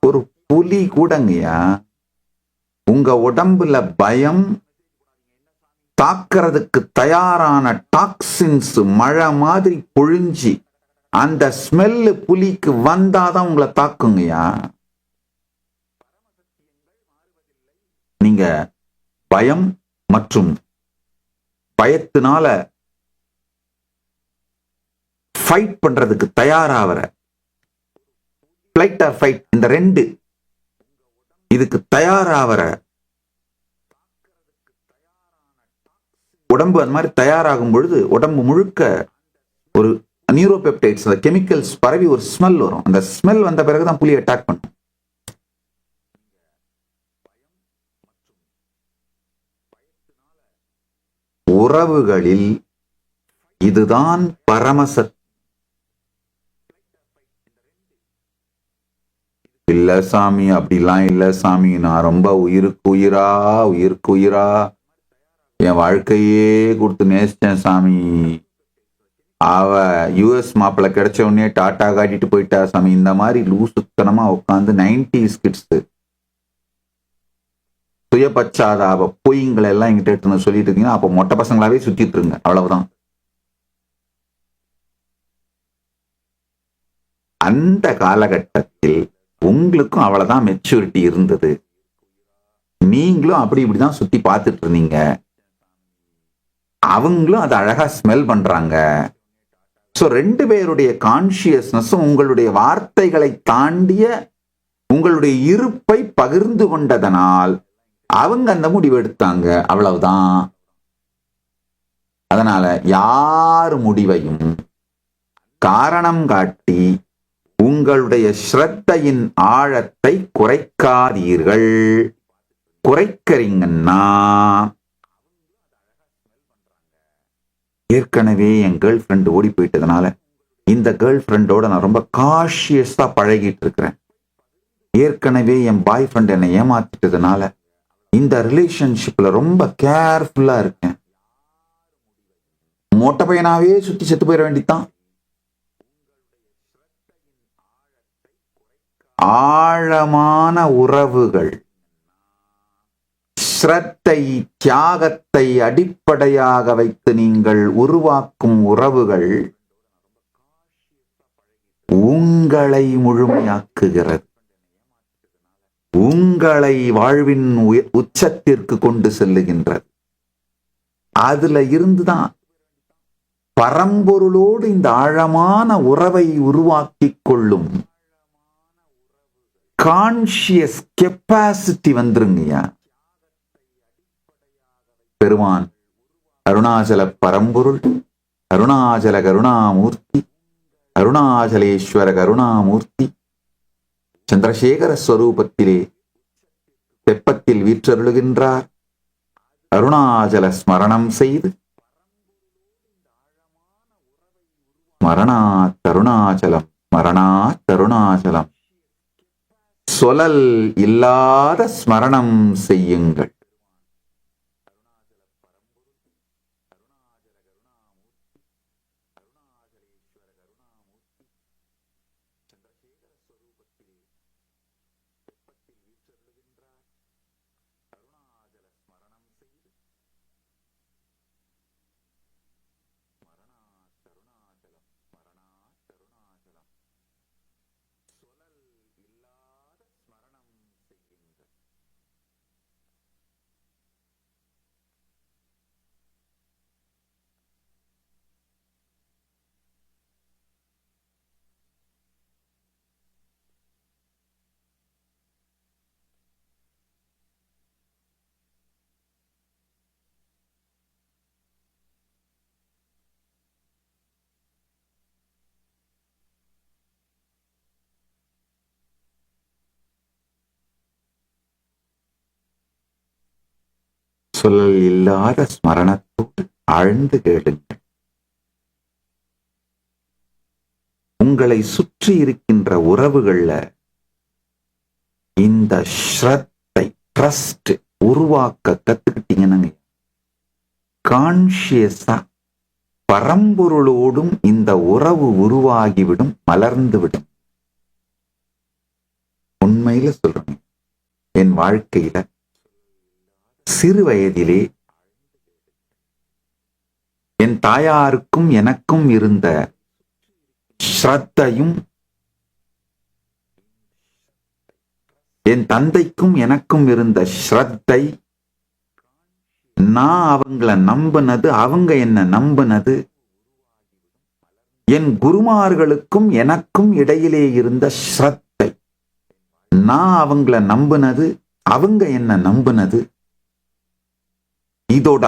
ஒரு புலி கூடங்கய்யா உங்க உடம்புல பயம் தாக்கிறதுக்கு தயாரான டாக்ஸின்ஸ் மழை மாதிரி பொழிஞ்சி அந்த ஸ்மெல்லு புலிக்கு வந்தாதான் உங்களை தாக்குங்கய்யா. நீங்க பயம் மற்றும் பயத்தினால ஃபைட் பண்றதுக்கு தயாராகிற, ஃபிளைட் ஆர் ஃபைட், இந்த ரெண்டு இதுக்கு தயாராகிற உடம்பு அந்த மாதிரி தயாராகும் பொழுது உடம்பு முழுக்க ஒரு நியூரோபெப்டைட்ஸ், அந்த கெமிக்கல்ஸ் பரவி ஒரு ஸ்மெல் வரும். அந்த ஸ்மெல் வந்த பிறகுதான் புலி அட்டாக் பண்ணும். உறவுகளில் இதுதான் பரமசத். இல்ல சாமி அப்படிலாம் இல்ல சாமி, நான் ரொம்ப உயிருக்கு உயிரா என் வாழ்க்கையே கொடுத்து நேசிச்சேன் சாமி, அவ யூஎஸ் மாப்பிள்ள கிடைச்ச உடனே டாட்டா காட்டிட்டு போயிட்டா சாமி. இந்த மாதிரி லூசுத்தனமா உட்காந்து 90s கிட்ஸ் சுயபச்சாதாப பொய்ங்களை எல்லாம் எங்கிட்ட எடுத்து சொல்லிட்டு இருக்கீங்கன்னா அப்ப மொட்டை பசங்களாவே சுத்திட்டு இருங்க, அவ்வளவுதான். அந்த காலகட்டத்தில் உங்களுக்கும் அவ்வளவுதான் மெச்சூரிட்டி இருந்தது, நீங்களும் அப்படி இப்படிதான் சுத்தி பார்த்துட்டு இருந்தீங்க, அவங்களும் அதை அழகா ஸ்மெல் பண்றாங்க. சோ ரெண்டு பேருடைய கான்சியஸ்னஸும் உங்களுடைய வார்த்தைகளை தாண்டிய உங்களுடைய இருப்பை பகிர்ந்து கொண்டதனால் அவங்க அந்த முடிவு எடுத்தாங்க, அவ்வளவுதான். அதனால யார் முடிவையும் காரணம் காட்டி உங்களுடைய ஸ்ரத்தையின் ஆழத்தை குறைக்காதீர்கள். குறைக்கிறீங்கன்னா ஏற்கனவே என் கேர்ள் ஃப்ரெண்ட் ஓடி போயிட்டதுனால இந்த கேர்ள் ஃப்ரெண்டோட நான் ரொம்ப காஷியஸா பழகிட்டு இருக்கிறேன், ஏற்கனவே என் பாய் ஃப்ரெண்ட் என்னை ஏமாத்திட்டதுனால இந்த ரிலேஷன்ஷிப்ல ரொம்ப கேர்ஃபுல்லா இருக்கேன். மொட்டை பையனாவே சுத்தி செத்து போயிட வேண்டித்தான். ஆழமான உறவுகள், ஸ்ரத்தை தியாகத்தை அடிப்படையாக வைத்து நீங்கள் உருவாக்கும் உறவுகள் உங்களை முழுமையாக்குகிறது, உங்களை வாழ்வின் உச்சத்திற்கு கொண்டு செல்லுகின்றது. அதுல இருந்துதான் பரம்பொருளோடு இந்த ஆழமான உறவை உருவாக்கி கொள்ளும் கான்சியஸ் கெப்பாசிட்டி வந்துருங்கய்யா. பெருமான் அருணாச்சல பரம்பொருள், அருணாச்சல கருணாமூர்த்தி, அருணாச்சலேஸ்வர கருணாமூர்த்தி சந்திரசேகர ஸ்வரூபத்திலே தெப்பத்தில் வீற்றருளுகின்றார். அருணாச்சல ஸ்மரணம் செய்து ஸ்மரணாத் அருணாச்சலம் ஸ்மரணாத் அருணாச்சலம் சொலல் இல்லாத ஸ்மரணம் செய்யுங்கள். சொல்லல் இல்லாத ஸ்மரணத்தோடு ஆழ்ந்து கேளுங்கள். உங்களை சுற்றி இருக்கின்ற உறவுகள்ல இந்த ஸ்ரத்தை, ட்ரஸ்ட் உருவாக்க கத்துக்கிட்டீங்கன்னா கான்சியஸா பரம்பொருளோடும் இந்த உறவு உருவாகிவிடும், மலர்ந்துவிடும். உண்மையில சொல்றேன், என் வாழ்க்கையில சிறு வயதிலே என் தாயாருக்கும் எனக்கும் இருந்த ஸ்ரத்தையும், என் தந்தைக்கும் எனக்கும் இருந்த ஸ்ரத்தை, நான் அவங்கள நம்பினது, அவங்க என்ன நம்பினது, என் குருமார்களுக்கும் எனக்கும் இடையிலே இருந்த ஸ்ரத்தை, நான் அவங்கள நம்பினது, அவங்க என்ன நம்பினது, இதோட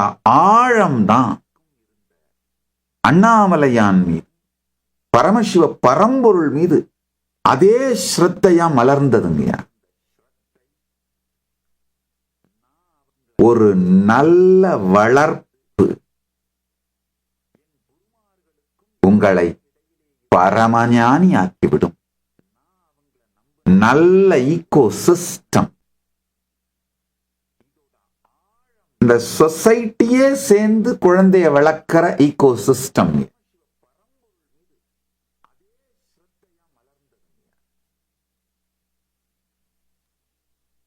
ஆழம்தான் அண்ணாமலையான் மீது, பரமசிவ பரம்பொருள் மீது அதே ஸ்ரத்தையா மலர்ந்ததுங்கய்யா. ஒரு நல்ல வளர்ப்பு உங்களை பரமஞானி ஆக்கிவிடும். நல்ல ஈகோ சிஸ்டம், இந்த சொசைட்டியே சேர்ந்து குழந்தைய வளர்க்கிற ஈகோ சிஸ்டம்.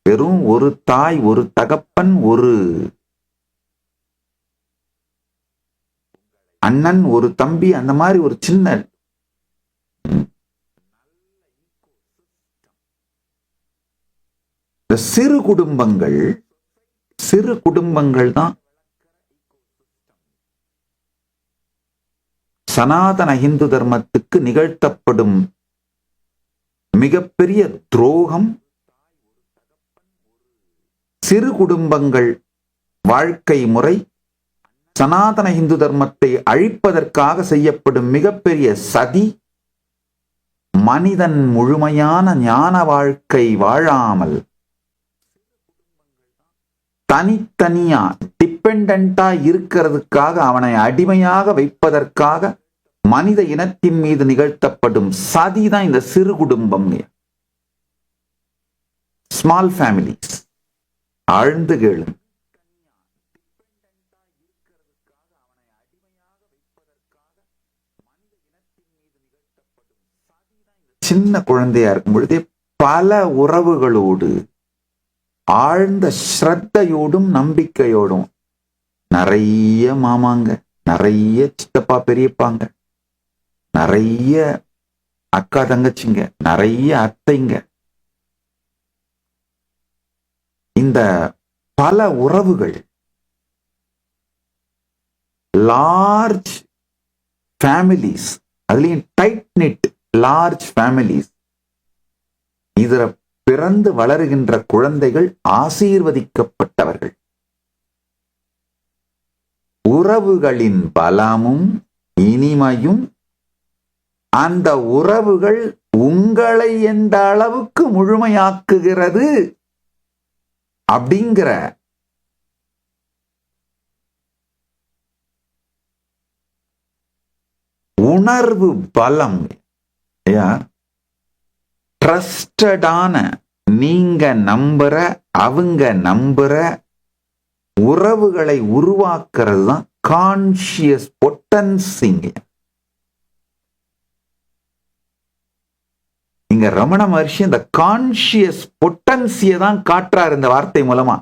வெறும் ஒரு தாய், ஒரு தகப்பன், ஒரு அண்ணன், ஒரு தம்பி, அந்த மாதிரி ஒரு சின்ன சிறு குடும்பங்கள், சிறு குடும்பங்கள் தான் சனாதன இந்து தர்மத்துக்கு நிகழ்த்தப்படும் மிகப்பெரிய துரோகம். சிறு குடும்பங்கள் வாழ்க்கை முறை சனாதன இந்து தர்மத்தை அழிப்பதற்காக செய்யப்படும் மிகப்பெரிய சதி. மனிதன் முழுமையான ஞான வாழ்க்கை வாழாமல் தனித்தனியா டிபெண்டா இருக்கிறதுக்காக, அவனை அடிமையாக வைப்பதற்காக மனித இனத்தின் மீது நிகழ்த்தப்படும் சதிதான் இந்த சிறு குடும்பம். Small families. ஆழ்ந்து கேளு. சின்ன குழந்தையா இருக்கும் பொழுதே பல உறவுகளோடு ஆழ்ந்த ஸ்ரத்தையோடும் நம்பிக்கையோடும், நிறைய மாமாங்க, நிறைய சித்தப்பா பெரியப்பாங்க, நிறைய அக்கா தங்கச்சிங்க, நிறைய அத்தைங்க, இந்த பல உறவுகள், லார்ஜ் ஃபேமிலிஸ், அதுலயும் டைட் நெட் லார்ஜ் ஃபேமிலிஸ். இதுல பிறந்து வளருகின்ற குழந்தைகள் ஆசீர்வதிக்கப்பட்டவர்கள். உறவுகளின் பலமும் இனிமையும் அந்த உறவுகள் உங்களை எந்த அளவுக்கு முழுமையாக்குகிறது அப்படிங்கிற உணர்வு பலம், ட்ரஸ்டடான நீங்க நம்புற அவங்க நம்புற உறவுகளை உருவாக்குறது தான் கான்சியஸ் பொட்டன்சிங்க. இங்க ரமண மகர்ஷி இந்த கான்சியஸ் பொட்டன்சியை தான் காட்டுறார் இந்த வார்த்தை மூலமா.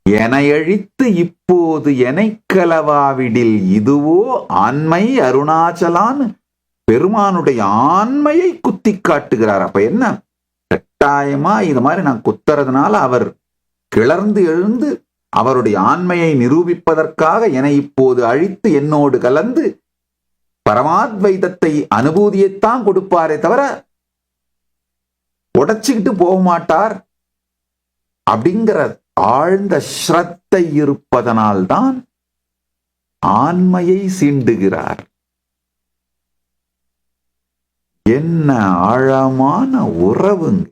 என அழித்து இப்போது எனைக்களவாவிடில் இதுவோ ஆண்மை அருணாச்சலான்னு பெருமானுடைய ஆண்மையை குத்தி காட்டுகிறார். அப்ப என்ன, கட்டாயமா இது மாதிரி நான் குத்துறதுனால அவர் கிளர்ந்து எழுந்து அவருடைய ஆண்மையை நிரூபிப்பதற்காக என இப்போது அழித்து என்னோடு கலந்து பரமாத்வைதத்தை அனுபூதியைத்தான் கொடுப்பாரே தவிர உடைச்சுக்கிட்டு போக மாட்டார் அப்படிங்கிற ஆழ்ந்த ஸ்ரத்தை இருப்பதனால்தான் ஆண்மையை சீண்டுகிறார். என்ன ஆழமான உறவுங்க.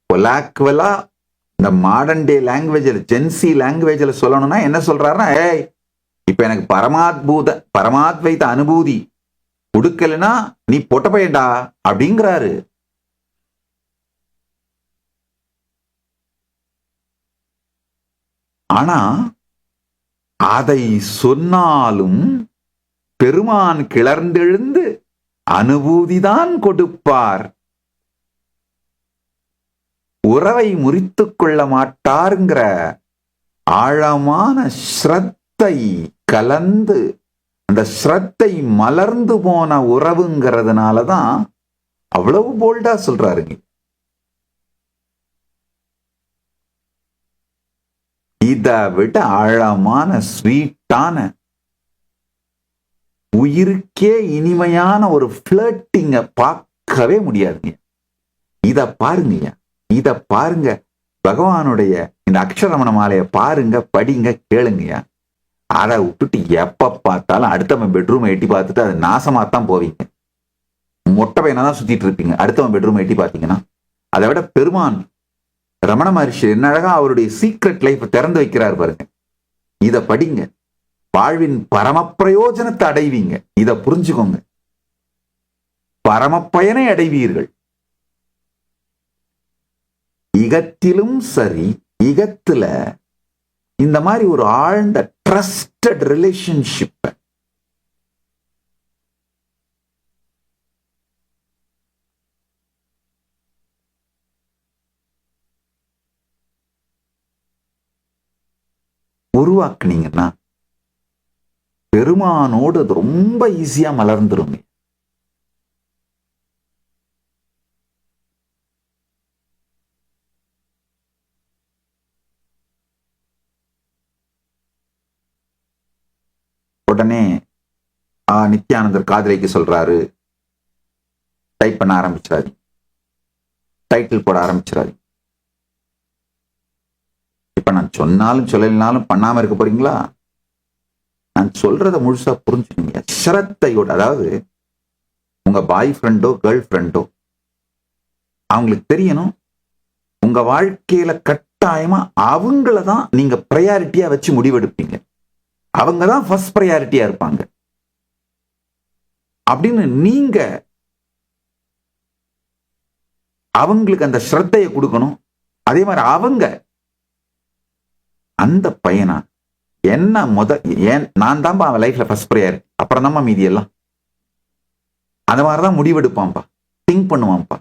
கொலாக்குவலா இந்த மாடர்ன் டே லாங்குவேஜில் ஜென்சி லாங்குவேஜில் சொல்லணும்னா என்ன சொல்றாருன்னா, ஏய் இப்ப எனக்கு பரமாத்வைத அனுபூதி கொடுக்கலனா நீ பொட்ட பையன்டா அப்படிங்கிறாரு. ஆனா அதை சொன்னாலும் பெருமான் கிளர்ந்தெழுந்து அனுபூதிதான் கொடுப்பார், உறவை முறித்துக் கொள்ள மாட்டாருங்கிற ஆழமான ஸ்ரத்தை கலந்து அந்த ஸ்ரத்தை மலர்ந்து போன உறவுங்கிறதுனாலதான் அவ்வளவு போல்டா சொல்றாருங்க. இதை விட ஆழமான ஸ்வீட்டான உயிருக்கே இனிமையான ஒரு ஃபிளர்ட்டிங்க பார்க்கவே முடியாதுங்க. இத பாருங்க, இத பாருங்க, பகவானுடைய இந்த அக்ஷரமண மாலையை பாருங்க, படிங்க, கேளுங்கய்யா. அதை விட்டுட்டு எப்ப பார்த்தாலும் அடுத்தவன் பெட்ரூமை எட்டி பார்த்துட்டு அது நாசமாத்தான் போவீங்க. மொட்டை பையனா தான் சுத்திட்டு இருப்பீங்க அடுத்தவன் பெட்ரூமை எட்டி பார்த்தீங்கன்னா. அதை விட பெருமான் ரமண மகர்ஷி என்ன அழகா அவருடைய சீக்ரெட் லைஃப் திறந்து வைக்கிறார் பாருங்க. இத படிங்க, வாழ்வின் பரம பிரயோஜனத்தை அடைவீங்க. இத புரிஞ்சுக்கோங்க, பரம பயனை அடைவீர்கள். இகத்திலும் சரி, இகத்துல இந்த மாதிரி ஒரு ஆழ்ந்த ட்ரஸ்டட் ரிலேஷன்ஷிப் உருவாக்குனீங்கன்னா பெருமானோடு அது ரொம்ப ஈஸியா மலர்ந்துருங்க. உடனே நித்யானந்தர் காதலிக்கு சொல்றாரு, டைப் பண்ண ஆரம்பிச்சாரு, டைட்டில் போட ஆரம்பிச்சாரு. இப்ப நான் சொன்னாலும் சொல்லலைனாலும் பண்ணாம இருக்க போறீங்களா? நான் சொல்றத முழுசா புரிஞ்சுக்கீங்க. ஸ்ரத்தையோட, அதாவது உங்க பாய் ஃப்ரெண்டோ கேர்ள் ஃப்ரெண்டோ அவங்களுக்கு தெரியணும் உங்க வாழ்க்கையில கட்டாயமா அவங்களதான் நீங்க ப்ரையாரிட்டியா வச்சு முடிவெடுப்பீங்க. அவங்க தான் ஃபர்ஸ்ட் ப்ரையாரிட்டியா இருப்பாங்க அப்படின்னு நீங்க அவங்களுக்கு அந்த ஸ்ரத்தையை கொடுக்கணும். அதே மாதிரி அவங்க அந்த பையனா என்ன ஏன் நான் தான்ப்பா அவன் லைஃப்ல ஃபர்ஸ்ட் ப்ரையாரிட்டி, அப்புறம் தான்ப்பா மீதி எல்லாம். அந்த மாதிரிதான் முடிவெடுப்பான்ப்பா, திங்க் பண்ணுவான்ப்பா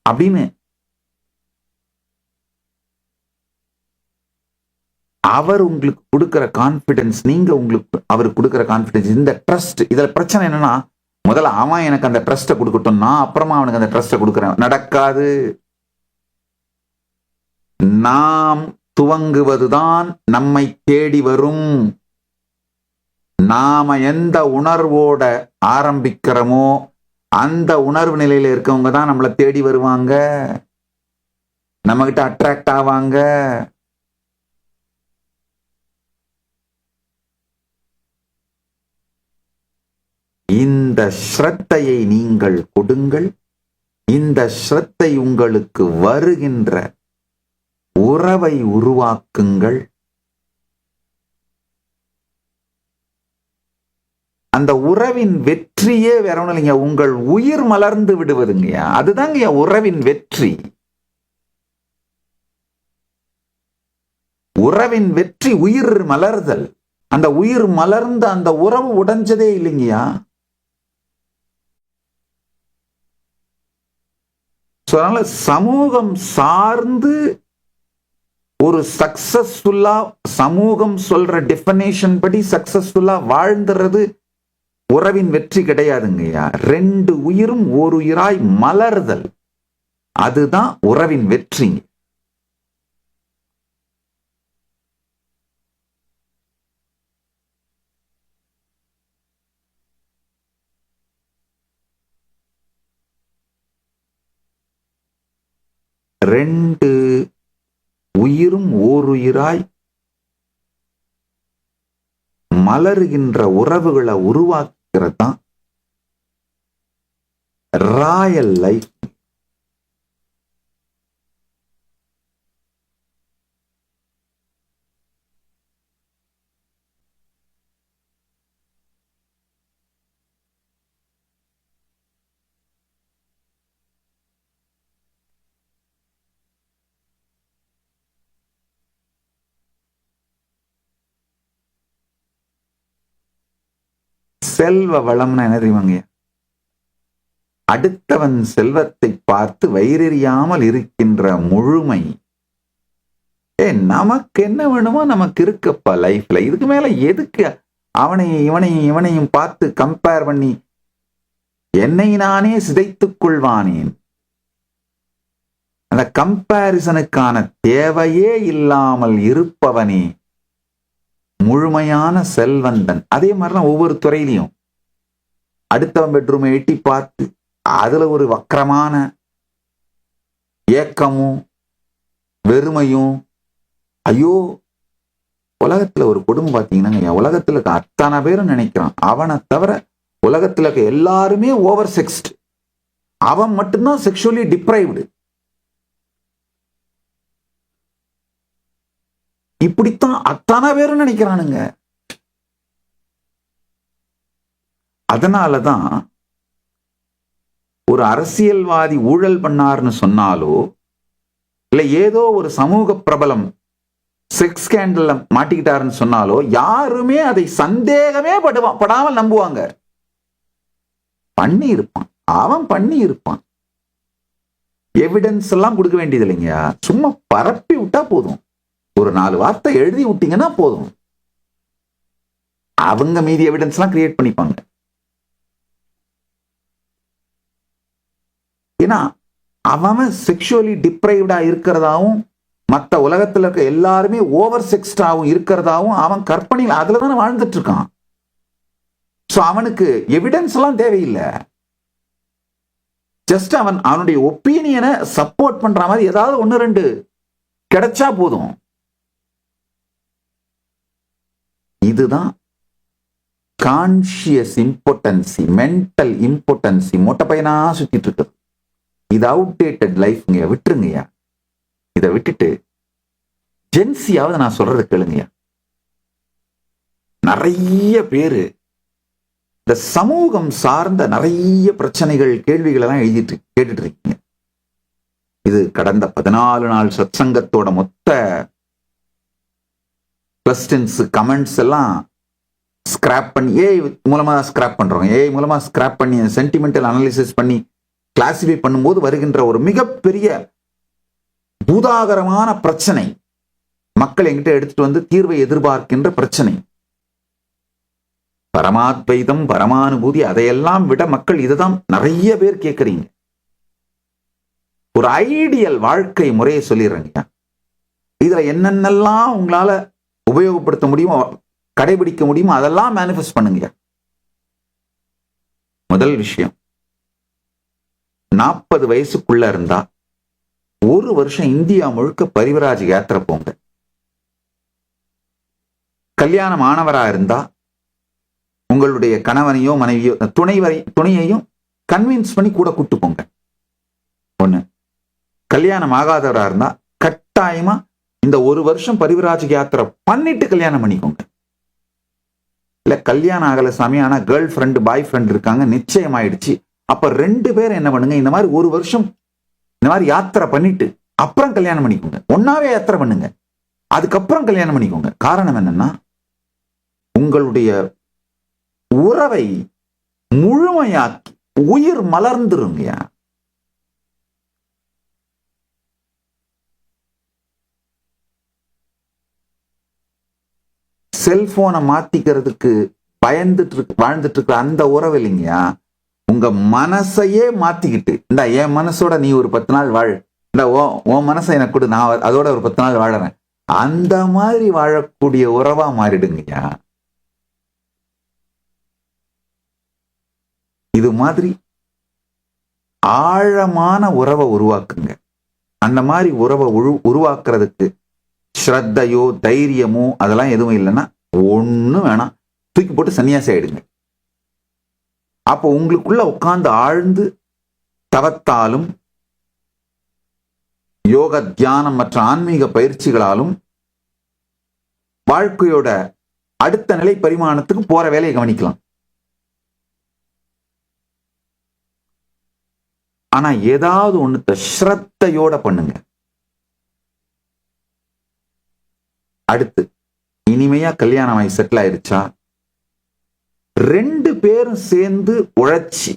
அப்படின்னு அவர் உங்களுக்கு கொடுக்கிற கான்பிடன்ஸ், நீங்க உங்களுக்கு அவருக்கு கொடுக்கிற கான்பிடன்ஸ், இந்த ட்ரஸ்ட். இதுல பிரச்சனை என்னன்னா, முதல்ல அவன் எனக்கு அந்த ட்ரஸ்ட்டை கொடுக்கட்டும், நான் அப்புறமா அவனுக்கு அந்த ட்ரஸ்ட்டை கொடுக்குறேன். நடக்காது. நாம் துவங்குவதுதான் நம்மை தேடி வரும். நாம எந்த உணர்வோட ஆரம்பிக்கிறோமோ அந்த உணர்வு நிலையில இருக்கவங்க தான் நம்மளை தேடி வருவாங்க, நம்ம கிட்ட அட்ராக்ட் ஆவாங்க. இந்த ஸ்ரத்தையை நீங்கள் கொடுங்கள். இந்த ஸ்ரத்தை உங்களுக்கு வருகின்ற உறவை உருவாக்குங்கள். அந்த உறவின் வெற்றியே வேற ஒண்ணும் இல்லைங்க, உங்கள் உயிர் மலர்ந்து விடுவதுங்கய்யா. அதுதாங்க உறவின் வெற்றி. உறவின் வெற்றி உயிர் மலர்தல். அந்த உயிர் மலர்ந்த அந்த உறவு உடைஞ்சதே இல்லைங்கய்யா. அதனால சமூகம் சார்ந்து ஒரு சக்சஸ்ஃபுல்லா, சமூகம் சொல்ற டெஃபினேஷன் படி சக்சஸ்ஃபுல்லா வாழ்ந்துறது உறவின் வெற்றி கிடையாதுங்கய்யா. 2 உயிரும் ஒரு உயிராய் மலர்தல், அதுதான் உறவின் வெற்றி. ரெண்டு உயிரும் ஓருயிராய் மலருகின்ற உறவுகளை உருவாக்குறது தான் ராயல் லைஃப். செல்வ வளம்னா என்ன தெரியுமாங்க? அடுத்தவன் செல்வத்தை பார்த்து வயிறெறியாமல் இருக்கின்ற முழுமை. நமக்கு என்ன வேணுமோ நமக்கு இருக்கப்பா லைஃப்ல. இதுக்கு மேல எதுக்கு அவனையும் இவனையும் இவனையும் பார்த்து கம்பேர் பண்ணி என்னை நானே சிதைத்துக் கொள்வானேன்? அந்த கம்பேரிசனுக்கான தேவையே இல்லாமல் இருப்பவனே முழுமையான செல்வந்தன். அதே மாதிரிலாம் ஒவ்வொரு துறையிலையும் அடுத்தவன் பெட்ரூமை எட்டி பார்த்து அதுல ஒரு வக்கரமான ஏக்கமும் வெறுமையும். ஐயோ, உலகத்துல ஒரு குடும்பம் பார்த்தீங்கன்னா, உலகத்துல இருக்க அத்தனை பேரும் நினைக்கிறான் அவனை தவிர உலகத்துல இருக்க எல்லாருமே ஓவர் செக்ஸ்ட், அவன் மட்டும்தான் செக்ஷுவலி டிப்ரைவ்டு. இப்படித்தான் அத்தனை பேரும் நினைக்கிறானுங்க. அதனாலதான் ஒரு அரசியல்வாதி ஊழல் பண்ணார்னு சொன்னாலோ, இல்ல ஏதோ ஒரு சமூக பிரபலம் செக்ஸ் ஸ்கேண்டல்ல மாட்டிக்கிட்டாருன்னு சொன்னாலோ யாருமே அதை சந்தேகமே படாமல் நம்புவாங்க. பண்ணி இருப்பான், அவன் பண்ணி இருப்பான். எவிடன்ஸ் எல்லாம் கொடுக்க வேண்டியது இல்லைங்க, சும்மா பரப்பி விட்டா போதும். ஒரு 4 வார்த்தை எழுதி விட்டீங்கன்னா போதும், அவங்க மீதி எவிடன்ஸ் எல்லாம் கிரியேட் பண்ணிப்பாங்க. ஏன்னா அவன் செக்ஷுவலி டிப்ரைவ்டா இருக்கிறதாவும் மற்ற உலகத்துல இருக்க எல்லாருமே ஓவர் செக்ஸ்டாவும் இருக்கிறதாவும் அவன் கற்பனையில் அதுலதானே வாழ்ந்துட்டு இருக்கான். சோ அவனுக்கு எவிடன்ஸ் எல்லாம் தேவையில்லை. ஜஸ்ட் அவனுடைய ஒப்பீனியனை சப்போர்ட் பண்ற மாதிரி ஏதாவது 1-2 கிடைச்சா போதும். இதுதான் கான்ஷியஸ் இம்பார்ட்டன்சி, மென்டல் இம்பார்ட்டன்சி. மொட்டை பையனா சுத்திட்டு இருக்குது. இது அவுடேட்டட் லைஃப்ங்க, விட்டுருங்கய்யா. இதை விட்டுட்டு ஜென்சியாவது நான் சொல்றது கேளுங்கய்யா. நிறைய பேரு இந்த சமூகம் சார்ந்த நிறைய பிரச்சனைகள், கேள்விகள் எல்லாம் கேட்டுட்டு இருக்கீங்க. இது கடந்த 14 நாள் சத்சங்கத்தோட மொத்த கொஸ்டின்ஸ் கமெண்ட்ஸ் எல்லாம் ஸ்கிராப் பண்ணி ஏஐ மூலமா ஸ்கிராப் பண்றோம். ஏஐ மூலமா ஸ்கிராப் பண்ணி சென்டிமெண்டல் அனாலிசிஸ் பண்ணி கிளாசிஃபை பண்ணும்போது வருகின்ற ஒரு மிகப்பெரிய பூதாகரமான பிரச்சனை, மக்கள் எங்கிட்ட எடுத்துட்டு வந்து தீர்வை எதிர்பார்க்கின்ற பிரச்சனை. பரமாத்வைதம், பரமானுபூதி, அதையெல்லாம் விட மக்கள் இதுதான் நிறைய பேர் கேட்கறீங்க. ஒரு ஐடியல் வாழ்க்கை முறையை சொல்லிடுறேங்க. இதுல என்னென்னலாம் உங்களால உபயோகப்படுத்த முடியுமோ, கடைபிடிக்க முடியுமோ அதெல்லாம் மேனிஃபெஸ்ட் பண்ணுங்க. முதல் விஷயம், 40 வயசுக்குள்ள இருந்தா 1 வருஷம் இந்தியா முழுக்க பரிவராஜ் யாத்திரை போங்க. கல்யாணம் ஆனவரா இருந்தா உங்களுடைய கணவனையோ மனைவியோ துணையையும் கன்வின்ஸ் பண்ணி கூட கூட்டு போங்க. 1. கல்யாணம் ஆகாதவரா இருந்தா கட்டாயமா இந்த ஒரு வருஷம் பரிவிராஜ யாத்திரை பண்ணிட்டு கல்யாணம் பண்ணிக்கோங்க. இல்ல கல்யாணம் ஆகல சாமி, ஆனா கேர்ள் ஃப்ரெண்டு பாய் ஃப்ரெண்ட் இருக்காங்க, நிச்சயம் ஆயிடுச்சு. அப்ப 2 பேரும் என்ன பண்ணுங்க, இந்த மாதிரி ஒரு வருஷம் இந்த மாதிரி யாத்திரை பண்ணிட்டு அப்புறம் கல்யாணம் பண்ணிக்கோங்க. ஒன்னாவே யாத்திரை பண்ணுங்க, அதுக்கப்புறம் கல்யாணம் பண்ணிக்கோங்க. காரணம் என்னன்னா, உங்களுடைய உறவை முழுமையாக்கி உயிர் மலர்ந்துருங்க. செல்போனை மாத்திக்கிறதுக்கு பயந்துட்டு வாழ்ந்துட்டு இருக்கிற அந்த உறவு இல்லைங்கயா, உங்க மனசையே மாத்திக்கிட்டு, இந்த என் மனசோட நீ ஒரு 10 நாள் வாழ், இந்த உன் மனசை எனக்கு கொடு, நான் அதோட ஒரு 10 நாள் வாழறேன், அந்த மாதிரி வாழக்கூடிய உறவா மாறிடுங்கய்யா. இது மாதிரி ஆழமான உறவை உருவாக்குங்க. அந்த மாதிரி உறவை உருவாக்குறதுக்கு ஸ்ரத்தையோ தைரியமோ அதெல்லாம் எதுவும் இல்லைன்னா ஒண்ணும் வேணாம், தூக்கி போட்டு சன்னியாசி ஆயிடுங்க. அப்போ உங்களுக்குள்ள உட்கார்ந்து ஆழ்ந்து தவத்தாலும் யோக தியானம் மற்ற ஆன்மீக பயிற்சிகளாலும் வாழ்க்கையோட அடுத்த நிலை பரிமாணத்துக்கு போற வேலையை கவனிக்கலாம். ஆனா ஏதாவது ஒண்ணுத்த ஸ்ரத்தையோட பண்ணுங்க. அடுத்து இனிமையா கல்யாணம் ஆகி செட்டில் ஆயிருச்சா, 2 பேரும் சேர்ந்து உழைச்சி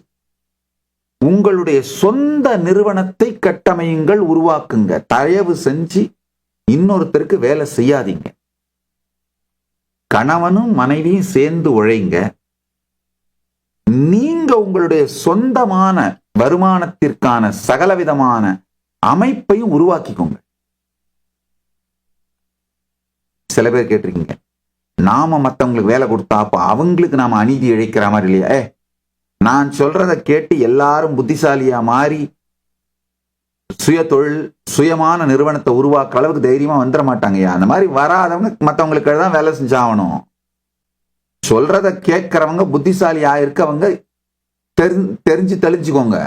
உங்களுடைய சொந்த நிறுவனத்தை கட்டமையுங்கள், உருவாக்குங்க. தயவு செஞ்சு இன்னொருத்தருக்கு வேலை செய்யாதீங்க. கணவனும் மனைவியும் சேர்ந்து உழைங்க. நீங்க உங்களுடைய சொந்தமான வருமானத்திற்கான சகலவிதமான அமைப்பையும் உருவாக்கிக்கோங்க. சில பேர் கேட்டிருக்கீங்க, நாம மத்தவங்களுக்கு வேலை கொடுத்தா அப்ப அவங்களுக்கு நாம அநீதி இழைக்கிற மாதிரி இல்லையா? நான் சொல்றதை கேட்டு எல்லாரும் புத்திசாலியா மாறி சுய தொழில் சுயமான நிறுவனத்தை உருவாக்குற அளவுக்கு தைரியமா வந்துட மாட்டாங்கய்யா. அந்த மாதிரி வராதவங்க மற்றவங்களுக்கு தான் வேலை செஞ்சாகணும். சொல்றத கேட்கிறவங்க புத்திசாலியா இருக்கவங்க தெரிஞ்சு தெளிஞ்சுக்கோங்க,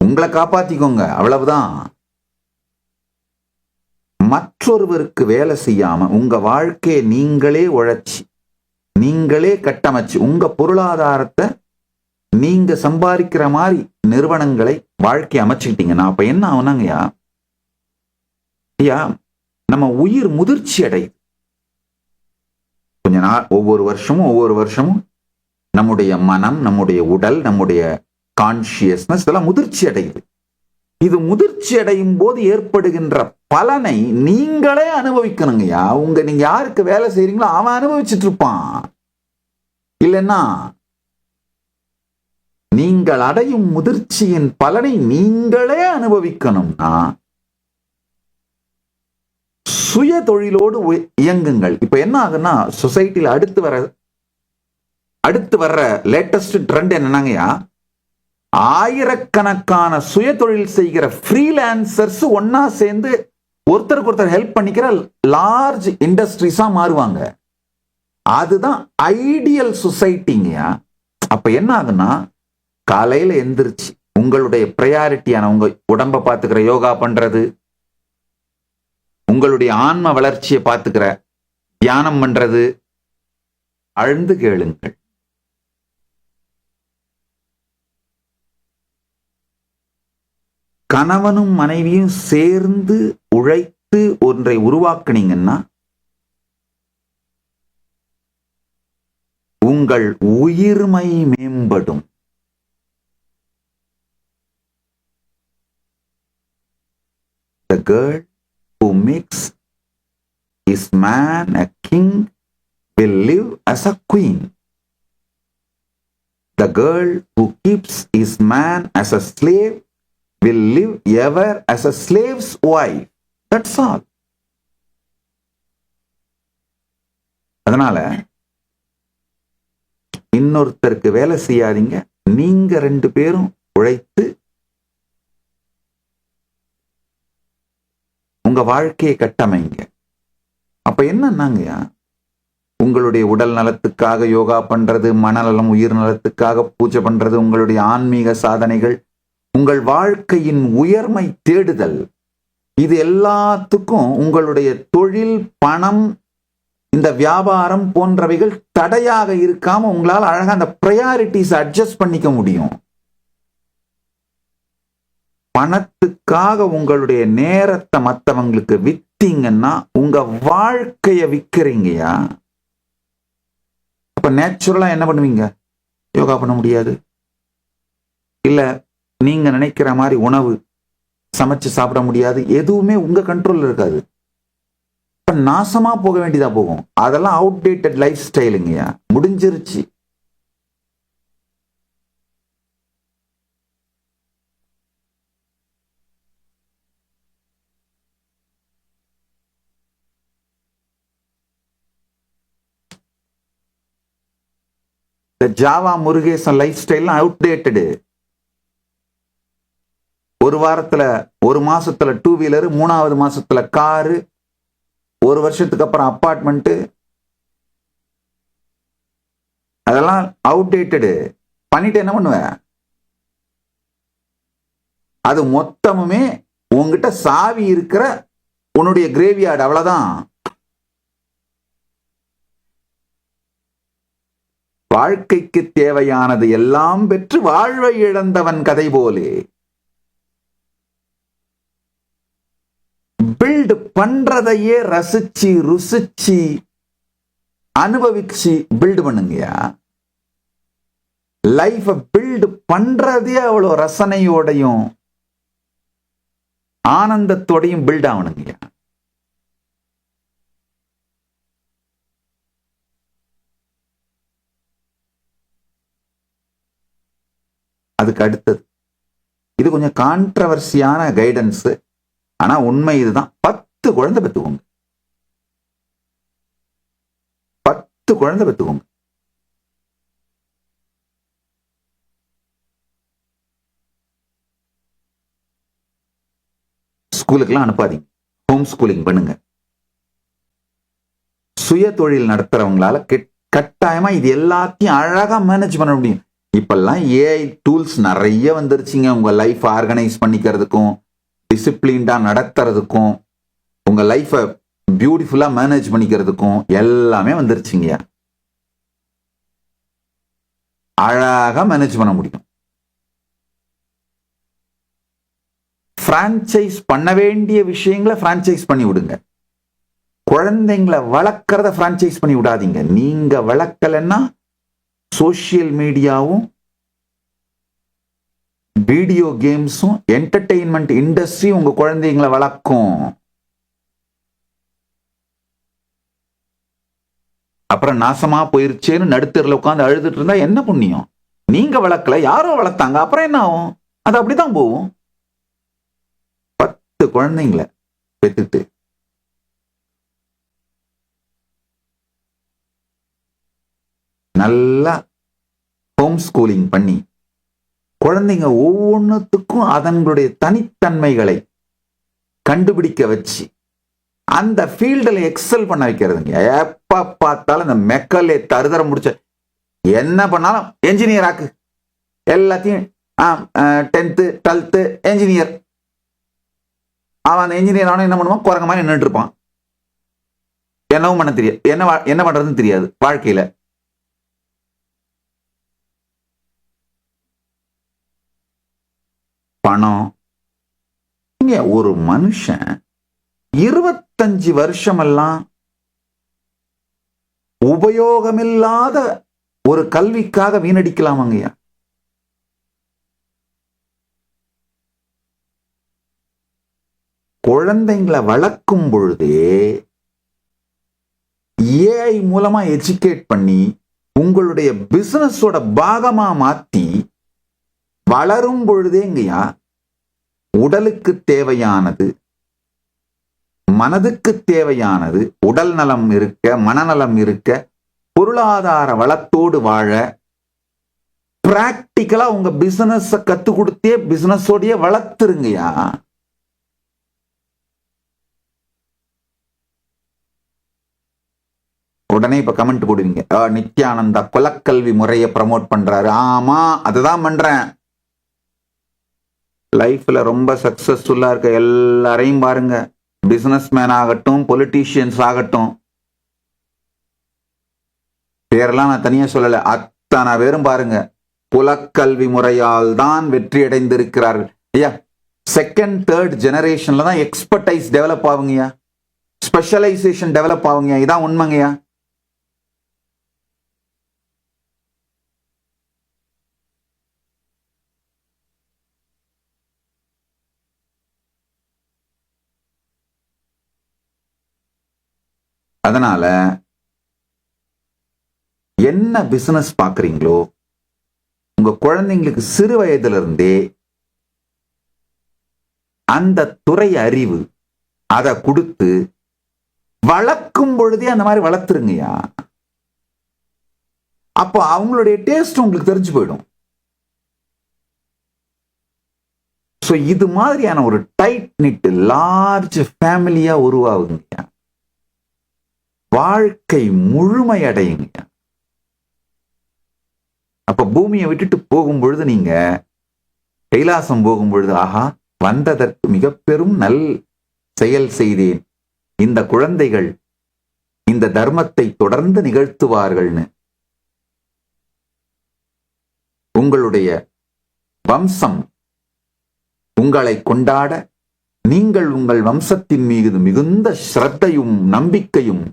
உங்களை காப்பாத்திக்கோங்க, அவ்வளவுதான். மற்றொருவருக்கு வேலை செய்யாம உங்க வாழ்க்கையை நீங்களே உழைச்சி நீங்களே கட்டமைச்சு உங்க பொருளாதாரத்தை நீங்க சம்பாதிக்கிற மாதிரி நிறுவனங்களை வாழ்க்கை அமைச்சுக்கிட்டீங்கன்னா அப்ப என்ன ஆகுனாங்கய்யா, ஐயா நம்ம உயிர் முதிர்ச்சி அடையுது. கொஞ்ச நாள் ஒவ்வொரு வருஷமும் நம்முடைய மனம், நம்முடைய உடல், நம்முடைய கான்சியஸ்னஸ் இதெல்லாம் முதிர்ச்சி அடையுது. இது முதிர்ச்சி அடையும் போது ஏற்படுகின்ற பலனை நீங்களே அனுபவிக்கணுங்கய்யா. நீங்க யாருக்கு வேலை செய்றீங்களோ அவன் அனுபவிச்சுட்டு இருப்பான். இல்லைன்னா நீங்கள் அடையும் முதிர்ச்சியின் பலனை நீங்களே அனுபவிக்கணும்னா சுய தொழிலோடு இயங்குங்கள். இப்ப என்ன ஆகுன்னா, சொசைட்டில அடுத்து வர்ற லேட்டஸ்ட் ட்ரெண்ட் என்னன்னாங்கய்யா, ஆயிரக்கணக்கான சுய தொழில் செய்கிற ஃப்ரீலான்சர்ஸ் ஒன்னா சேர்ந்து ஒருத்தருக்கு ஒருத்தர் ஹெல்ப் பண்ணிக்கிற லார்ஜ் இண்டஸ்ட்ரீஸா மாறுவாங்க. அதுதான் ஐடியல் சொசைட்டிங்கயா. அப்ப என்ன ஆகுன்னா, காலையில எந்திரிச்சு உங்களுடைய பிரையாரிட்டியான உங்க உடம்ப பாத்துக்கிற யோகா பண்றது, உங்களுடைய ஆன்ம வளர்ச்சியை பாத்துக்கிற தியானம் பண்றது, அழுந்து கேளுங்கள். கணவனும் மனைவியும் சேர்ந்து உழைத்து ஒன்றை உருவாக்குனீங்கன்னா உங்கள் உயிர்மை மேம்படும். The girl who makes his man a king will live as a queen. The girl who keeps his man as a slave will live ever as a slave's wife. That's all. அதனால இன்னொருத்தருக்கு வேலை செய்யாதீங்க. நீங்க 2 பேரும் உழைத்து உங்க வாழ்க்கையை கட்டமைங்க. அப்ப என்னன்னாங்கய்யா, உங்களுடைய உடல் நலத்துக்காக யோகா பண்றது, மனநலம் உயிர் நலத்துக்காக பூஜை பண்றது, உங்களுடைய ஆன்மீக சாதனைகள், உங்கள் வாழ்க்கையின் உயர்மை தேடுதல், இது எல்லாத்துக்கும் உங்களுடைய தொழில், பணம், இந்த வியாபாரம் போன்றவைகள் தடையாக இருக்காம உங்களால் அழகா அந்த பிரையாரிட்டிஸ் அட்ஜஸ்ட் பண்ணிக்க முடியும். பணத்துக்காக உங்களுடைய நேரத்தை மற்றவங்களுக்கு வித்தீங்கன்னா உங்க வாழ்க்கைய விக்கிறீங்கயா. அப்ப நேச்சுரலா என்ன பண்ணுவீங்க? யோகா பண்ண முடியாது, இல்ல நீங்க நினைக்கிற மாதிரி உணவு சமைச்சு சாப்பிட முடியாது, எதுவுமே உங்க கண்ட்ரோல்ல இருக்காது. நாசமா போக வேண்டியதா போகும். அதெல்லாம் அவுடேட்டட் லைஃப் ஸ்டைலுங்கய்யா, முடிஞ்சிருச்சு. இந்த Java Murugesan life style outdated. ஒரு வாரத்துல, ஒரு மாசத்துல 2 வீலர், 3வது மாசத்துல காரு, 1 வருஷத்துக்கு அப்புறம் அப்பார்ட்மெண்ட், அதெல்லாம் அவுடேட்டடு. பண்ணிட்டு என்ன பண்ணுவ? அது மொத்தமுமே உங்ககிட்ட சாவி இருக்கிற உன்னுடைய கிரேவியார்டு, அவ்வளவுதான். வாழ்க்கைக்கு தேவையானது எல்லாம் பெற்று வாழ்வை இழந்தவன் கதை போலே. பில்ட் பண்றதையே ரசிச்சு ருசிச்சு அனுபவிச்சு பில்டு பண்ணுங்கயா. லைஃப் பில்டு பண்றதே அவ்வளவு ரசனையோடையும் ஆனந்தத்தோடையும் பில்ட் ஆகணுங்கய்யா. அதுக்கு அடுத்தது, இது கொஞ்சம் கான்ட்ரவர்சியான கைடன்ஸ், ஆனா உண்மை இதுதான். 10 குழந்தை பெற்றுக்கோங்க. 10 குழந்தை பெற்றுக்கோங்க. ஸ்கூலுக்கெல்லாம் அனுப்பாதீங்க, ஹோம் ஸ்கூலிங் பண்ணுங்க. சுய தொழில் நடத்துறவங்களால கட்டாயமா இது எல்லாத்தையும் அழகா மேனேஜ் பண்ண முடியும். இப்பெல்லாம் ஏஐ டூல்ஸ் நிறைய வந்துருச்சுங்க. உங்க லைஃப் ஆர்கனைஸ் பண்ணிக்கிறதுக்கும், டிசிப்ளின்டா நடத்துறதுக்கும், உங்க லைஃப பியூட்டிஃபுல்லா மேனேஜ் பண்ணிக்கிறதுக்கும் எல்லாமே வந்துருச்சுங்க. அழகா மேனேஜ் பண்ண முடியும். பிரான்சைஸ் பண்ண வேண்டிய விஷயங்களை பிரான்சைஸ் பண்ணி விடுங்க. குழந்தைங்களை வளர்க்கறத பிரான்சைஸ் பண்ணி விடாதீங்க. நீங்க வளர்க்கலன்னா சோசியல் மீடியாவும், வீடியோ கேம்ஸும், என்டர்டெயின்மெண்ட் இண்டஸ்ட்ரி உங்க குழந்தைங்களை வளர்க்கும். அப்புறம் நாசமா போயிருச்சேன்னு நடுத்தரில் உட்காந்து அழுதுட்டு இருந்தா என்ன புண்ணியம்? நீங்க வளர்க்கல, யாரோ வளர்த்தாங்க, அப்புறம் என்ன ஆகும்? அது அப்படிதான் போகும். 10 குழந்தைங்களை பெற்றுட்டு நல்லா ஹோம் ஸ்கூலிங் பண்ணி குழந்தைங்க ஒவ்வொன்றுத்துக்கும் அதனுடைய தனித்தன்மைகளை கண்டுபிடிக்க வச்சு அந்த ஃபீல்டில் எக்ஸல் பண்ண வைக்கிறதுங்க. எப்ப பார்த்தாலும் இந்த மெக்கல்லே தருதரம் முடிச்ச என்ன பண்ணாலும் என்ஜினியர் ஆக்கு, எல்லாத்தையும் 10th 12th என்ஜினியர். அவன் அந்த என்ஜினியர் ஆனா என்ன பண்ணுவான்? குரங்க மாதிரி நின்றுட்டு இருப்பான். என்னவும் பண்ண தெரியாது, என்ன பண்றதுன்னு தெரியாது வாழ்க்கையில. பணம். ஒரு மனுஷன் 25 வருஷமெல்லாம் உபயோகமில்லாத ஒரு கல்விக்காக வீணடிக்கலாமாங்கய்யா. குழந்தைங்களை வளர்க்கும் பொழுதே ஏஐ மூலமா எஜுகேட் பண்ணி உங்களுடைய பிசினஸோட பாகமா மாத்தி வளரும் பொழுதேங்கய்யா உடலுக்கு தேவையானது, மனதுக்கு தேவையானது, உடல் நலம் இருக்க, மனநலம் இருக்க, பொருளாதார வளத்தோடு வாழ பிராக்டிக்கலா உங்க பிசினஸ் கத்து கொடுத்தே பிசினஸோடய வளர்த்துருங்கய்யா. உடனே இப்ப கமெண்ட் போடுவீங்க, நித்யானந்தா குலக்கல்வி முறையை ப்ரமோட் பண்றாரு. ஆமா, அதுதான் பண்றேன். லைஃப்ல ரொம்ப சக்சஸ்ஃபுல்லா இருக்க எல்லாரையும் பாருங்க, பிசினஸ் மேன் ஆகட்டும், பொலிட்டீஷியன்ஸ் ஆகட்டும், பேரெல்லாம் நான் தனியா சொல்லல, அத்தனை பேரும் பாருங்க புலக்கல்வி முறையால் தான் வெற்றி அடைந்திருக்கிறார்கள். ஐயா, செகண்ட் தேர்ட் ஜெனரேஷன்ல தான் எக்ஸ்பர்டைஸ் டெவலப் ஆகுங்கய்யா, ஸ்பெஷலைசேஷன் டெவலப் ஆகுங்கய்யா. இதான் உண்மைங்கய்யா. அதனால என்ன பிசினஸ் பாக்குறீங்களோ உங்க குழந்தைங்களுக்கு சிறு வயதுல இருந்தே அந்த துறை அறிவு அதை கொடுத்து வளர்க்கும் பொழுதே அந்த மாதிரி வளர்த்துருங்கய்யா. அப்போ அவங்களுடைய டேஸ்ட் உங்களுக்கு தெரிஞ்சு போயிடும். ஸோ இது மாதிரியான ஒரு டைட் நிட் லார்ஜ் ஃபேமிலியா உருவாகுங்க, வாழ்க்கை முழுமையடையுங்க. அப்ப பூமியை விட்டுட்டு போகும் பொழுது, நீங்க கைலாசம் போகும் பொழுது, ஆஹா வந்ததற்கு மிக பெரும் நல் செயல் செய்தேன், இந்த குழந்தைகள் இந்த தர்மத்தை தொடர்ந்து நிகழ்த்துவார்கள்னு உங்களுடைய வம்சம் உங்களை கொண்டாட, நீங்கள் உங்கள் வம்சத்தின் மீது மிகுந்த ஸ்ரத்தையும் நம்பிக்கையும்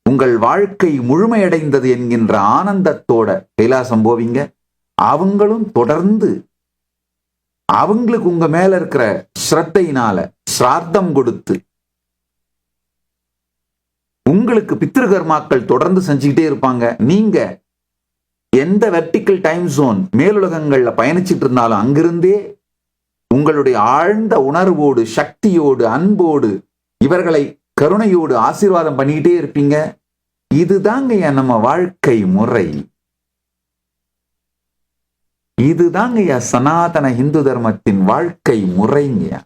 உங்கள் வாழ்க்கை முழுமையடைந்தது என்கின்ற ஆனந்தத்தோட கைலாசம் போவீங்க. அவங்களும் தொடர்ந்து அவங்களுக்கு உங்க மேல இருக்கிற ஸ்ரத்தையினால சிரார்த்தம் கொடுத்து உங்களுக்கு பித்ருகர்மாக்கள் தொடர்ந்து செஞ்சுக்கிட்டே இருப்பாங்க. நீங்க எந்த வெர்டிக்கல் டைம் ஜோன் மேலுலகங்கள்ல பயணிச்சிட்டு இருந்தாலும் அங்கிருந்தே உங்களுடைய ஆழ்ந்த உணர்வோடு, சக்தியோடு, அன்போடு, இவர்களை கருணையோடு ஆசீர்வாதம் பண்ணிக்கிட்டே இருப்பீங்க. இதுதாங்கய்யா நம்ம வாழ்க்கை முறை. இதுதாங்கய்யா சனாதன இந்து தர்மத்தின் வாழ்க்கை முறைங்கய்யா.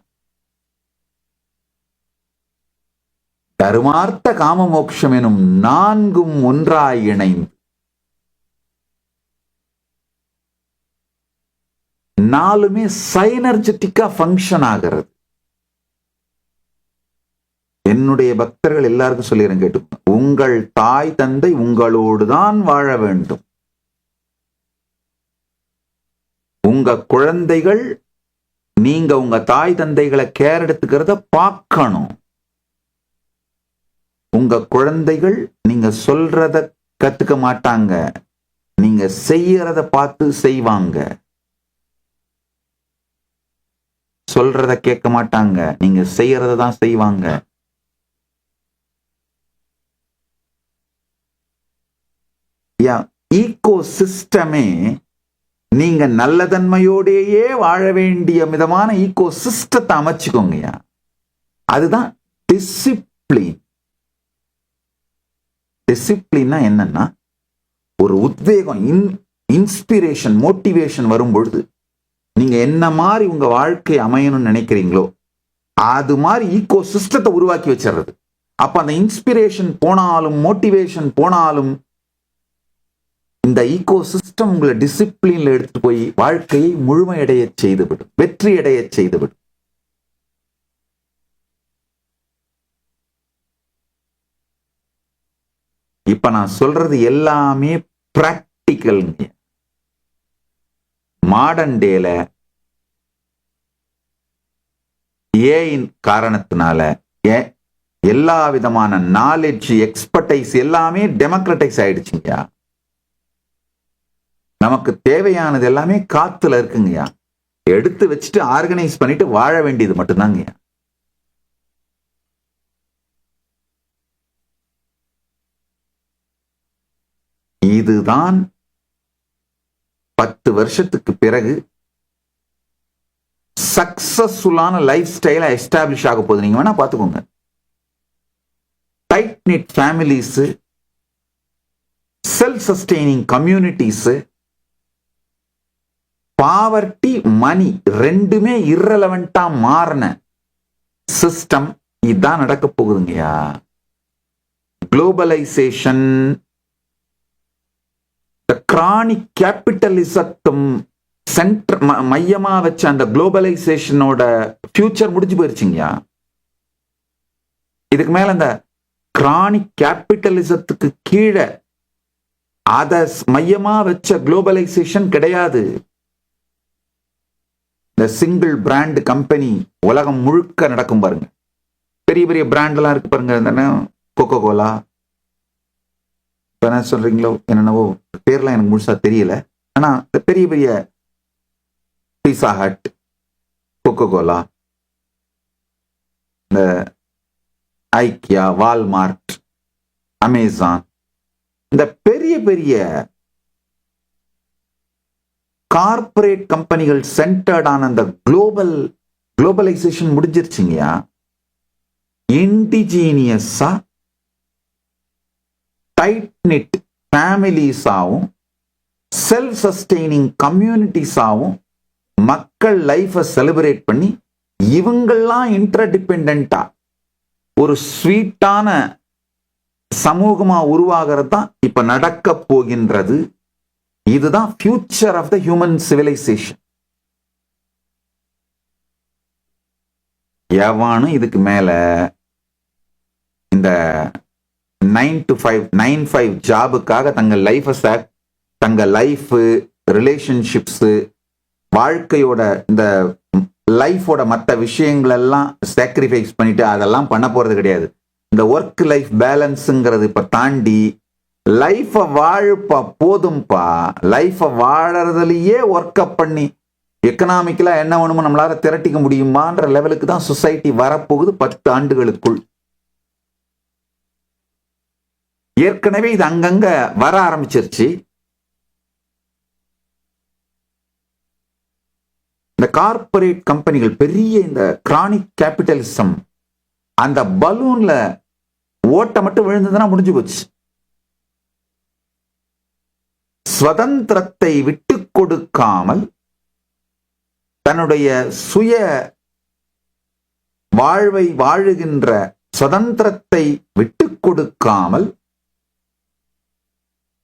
தருமார்த்த காம மோட்சம் எனும் நான்கும் ஒன்றாய் இணைந்து நாலுமே சைனர்ஜெட்டிக்கா ஃபங்க்ஷன் ஆகிறது. என்னுடைய பக்தர்கள் எல்லாருக்கும் சொல்லிடுறேன், கேட்டு, உங்கள் தாய் தந்தை உங்களோடு தான் வாழ வேண்டும். உங்க குழந்தைகள் நீங்க உங்க தாய் தந்தைகளை கேர் எடுத்துக்கிறத பார்க்கணும். உங்க குழந்தைகள் நீங்க சொல்றத கத்துக்க மாட்டாங்க, நீங்க செய்யறத பார்த்து செய்வாங்க. சொல்றத கேட்க மாட்டாங்க, நீங்க செய்யறத தான் செய்வாங்க. ஈகோ சிஸ்டமே நீங்க நல்லதன்மையோடையே வாழ வேண்டிய விதமான ஈகோ சிஸ்டத்தை அமைச்சுக்கோங்கய்யா. அதுதான் டிசிப்ளின். டிசிப்ளின்னா என்னன்னா, ஒரு உத்வேகம், இன்ஸ்பிரேஷன், மோட்டிவேஷன் வரும் பொழுது நீங்க என்ன மாதிரி உங்க வாழ்க்கை அமையணும்னு நினைக்கிறீங்களோ அது மாதிரி ஈகோ சிஸ்டத்தை உருவாக்கி வச்சிடுறது. அப்ப அந்த இன்ஸ்பிரேஷன் போனாலும், மோட்டிவேஷன் போனாலும், இந்த ஈகோ சிஸ்டம் உங்களை டிசிப்ளின்ல எடுத்துட்டு போய் வாழ்க்கையை முழுமையடைய செய்துவிடும், வெற்றி அடைய செய்துவிடும். இப்ப நான் சொல்றது எல்லாமே பிராக்டிக்கல். மாடர்ன் டேல ஏன் காரணத்தினால எல்லா விதமான நாலேஜ், எக்ஸ்பர்டைஸ் எல்லாமே டெமோக்ரட்டைஸ் ஆயிடுச்சுங்கய்யா. நமக்கு தேவையானது எல்லாமே காத்துல இருக்குங்கய்யா. எடுத்து வச்சுட்டு ஆர்கனைஸ் பண்ணிட்டு வாழ வேண்டியது மட்டும்தாங்கய்யா. இதுதான் 10 வருஷத்துக்கு பிறகு சக்சஸ்ஃபுல்லான லைஃப் ஸ்டைல எஸ்டாப்ளிஷ் ஆக போகுது. நீங்க வேணா பாத்துக்கோங்க. Tight knit families, self sustaining communities, poverty, money ரெண்டுமே இரலவெண்டா மாறின சிஸ்டம் இதான் நடக்க போகுதுங்கய்யா. குளோபலைசேஷன், கிரானிக் கேபிட்டலிசத்தும் சென்டர் மையமா வச்ச அந்த குளோபலைசேஷனோட ஃபியூச்சர் முடிஞ்சு போயிருச்சுங்கயா. இதுக்கு மேல இந்த கிரானிக் கேபிட்டலிசத்துக்கு கீழே அத மையமா வச்ச குளோபலைசேஷன் கிடையாது. இந்த சிங்கிள் பிராண்ட் கம்பெனி உலகம் முழுக்க நடக்கும் பாருங்க. பெரிய பெரிய பிராண்ட் எல்லாம் இருக்கு பாருங்க, கோகோ கோலா, என்ன சொல்றீங்களோ என்னென்னவோ பேர்லாம் எனக்கு முழுசா தெரியல. ஆனா இந்த பெரிய பெரிய பீஸா ஹட், கோகோ கோலா, இந்த ஐக்கியா, வால்மார்ட், அமேசான், இந்த பெரிய பெரிய கார்பரேட் கம்பெனிகள் சென்டர்டான அந்த குளோபலைசேஷன் முடிஞ்சிருச்சுங்கயா. இண்டிஜீனியஸா டைட் நிட் ஃபேமிலிஸாவும் செல்ஃப் சஸ்டெய்னிங் கம்யூனிட்டிஸாவும் மக்கள் லைஃபை செலிப்ரேட் பண்ணி இவங்கெல்லாம் இன்டர்டிபெண்டா ஒரு ஸ்வீட்டான சமூகமா உருவாகிறது தான் இப்ப நடக்க போகின்றது. இதுதான் future of the human civilisation. எவனும் இதுக்கு மேல இந்த 9 to 5 9-5 ஜாபுக்காக தங்கள் லைஃப், ரிலேஷன்ஷிப்ஸ், வாழ்க்கையோட இந்த லைஃபோட மற்ற விஷயங்கள் எல்லாம் சாக்ரிஃபைஸ் பண்ணிட்டு அதெல்லாம் பண்ண போறது கிடையாது. இந்த ஒர்க் லைஃப் பேலன்ஸுங்கிறது இப்ப தாண்டி லைஃபை வாழப்பா, போதும்பா, லைஃபை வாழறதுலயே ஒர்க் அப் பண்ணி எக்கனாமிக்கலா என்ன வேணுமோ நம்மளால திரட்டிக்க முடியுமான்ற லெவலுக்கு தான் சொசைட்டி வரப்போகுது 10 ஆண்டுகளுக்குள். ஏற்கனவே இது அங்கங்க வர ஆரம்பிச்சிருச்சு. இந்த கார்பரேட் கம்பெனிகள் பெரிய இந்த கிரானிக் கேபிட்டலிசம் அந்த பலூன்ல ஓட்ட மட்டும் விழுந்ததுன்னா முடிஞ்சு போச்சு. சுதந்திரத்தை விட்டு கொடுக்காமல் தன்னுடைய சுய வாழ்வை வாழுகின்ற சுதந்திரத்தை விட்டு கொடுக்காமல்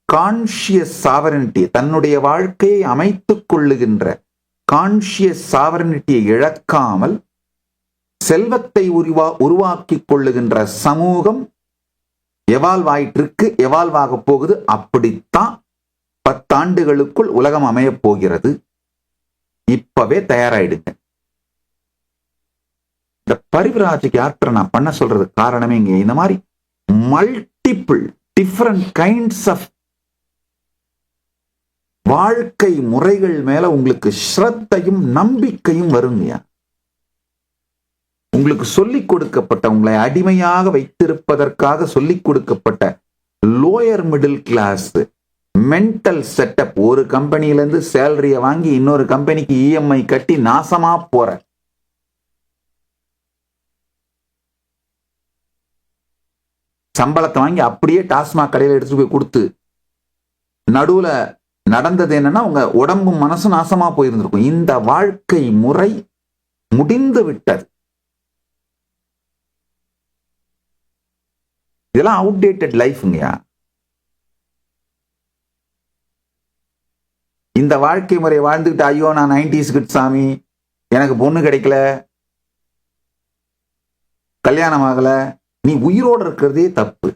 கான்ஷியஸ் சாவரனிட்டி, தன்னுடைய வாழ்க்கையை அமைத்துக் கொள்ளுகின்ற கான்ஷியஸ் சாவரனிட்டியை இழக்காமல் செல்வத்தை உருவாக்கிக் கொள்ளுகின்ற சமூகம் எவால்வ் ஆயிட்டு இருக்கு, எவால்வ் ஆக போகுது. அப்படித்தான் 10 ஆண்டுகளுக்குள் உலகம் அமைய போகிறது. இப்பவே தயாராயிடுங்க. இந்த பரிவிராஜிக் யாத்திரை நான் பண்ண சொல்றது காரணமே இங்க இந்த மாதிரி மல்டிபிள் டிஃபரண்ட் கைண்ட்ஸ் ஆஃப் வாழ்க்கை முறைகள் மேல உங்களுக்கு ஸ்ரத்தையும் நம்பிக்கையும் வருங்கயா. உங்களுக்கு சொல்லிக் கொடுக்கப்பட்ட, உங்களை அடிமையாக வைத்திருப்பதற்காக சொல்லிக் கொடுக்கப்பட்ட lower middle class mental setup, ஒரு கம்பெனில இருந்து சேலரிய வாங்கி இன்னொரு கம்பெனிக்கு இஎம்ஐ கட்டி நாசமா போற சம்பளத்தை வாங்கி அப்படியே டாஸ்மாக் கடையில எடுத்துட்டு போய் கொடுத்து நடுவுல நடந்தது என்னன்னா உங்க உடம்பும் மனசும் நாசமா போயிருந்திருக்கும். இந்த வாழ்க்கை முறை முடிந்து விட்டது. இதெல்லாம் அவுடேட்டட் லைஃப்ங்கயா. இந்த வாழ்க்கை முறை வாழ்ந்துகிட்டு ஐயோ நான் 90s கிட் சாமி, எனக்கு பொண்ணு கிடைக்கல, கல்யாணம் ஆகல, நீ உயிரோடு இருக்கிறதே தப்பு.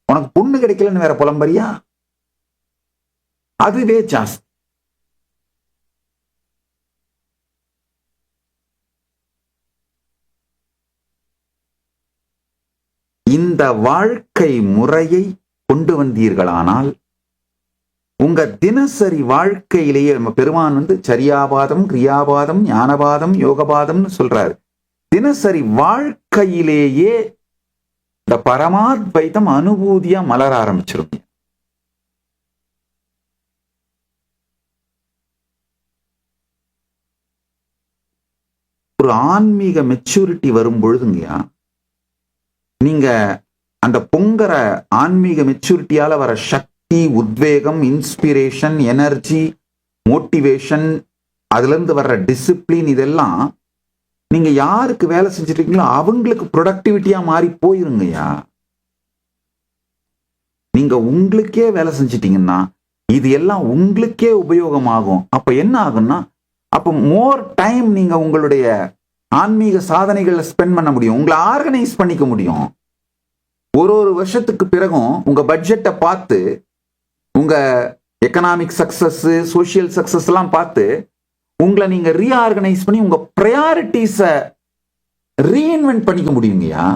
உனக்கு பொண்ணு கிடைக்கலன்னு வேற புலம்பரியா? அதுவே ஜாஸ்தி. இந்த வாழ்க்கை முறையை கொண்டு வந்தீர்களானால் உங்க தினசரி வாழ்க்கையிலேயே நம்ம பெருமான் சரியாபாதம், கிரியாபாதம், ஞானபாதம், யோகபாதம்னு சொல்றாரு. தினசரி வாழ்க்கையிலேயே இந்த பரமாத்வைத்தம் அனுபூதியா மலர ஆரம்பிச்சிரும். ஒரு ஆன்மீக மெச்சூரிட்டி வரும் பொழுதுங்கயா, நீங்க அந்த பொங்கற ஆன்மீக மெச்சூரிட்டியால வர சக்தி, உத்வேகம், இன்ஸ்பிரேஷன், எனர்ஜி, மோட்டிவேஷன், அதுல இருந்து வர்ற டிசிப்ளின், இதெல்லாம் நீங்க யாருக்கு வேலை செஞ்சிருக்கீங்களோ அவங்களுக்கு ப்ரொடக்டிவிட்டியா மாறி போயிருங்கய்யா. நீங்க உங்களுக்கே வேலை செஞ்சிட்டீங்கன்னா இது எல்லாம் உங்களுக்கே உபயோகமாகும். அப்ப என்ன ஆகும்னா, அப்ப மோர் டைம் நீங்க உங்களுடைய ஆன்மீக சாதனைகளை ஸ்பெண்ட் பண்ண முடியும். உங்களை ஆர்கனைஸ் பண்ணிக்க முடியும். ஒரு வருஷத்துக்கு பிறகும் உங்க பட்ஜெட்டை பார்த்து, உங்க எக்கனாமிக் சக்சஸ், சோசியல் சக்சஸ் எல்லாம் பார்த்து உங்களை நீங்க ரீஆர்கனைஸ் பண்ணி உங்க ப்ரையாரிட்டிஸை ரீஇன்வென்ட் பண்ணிக்க முடியுங்கய்யா.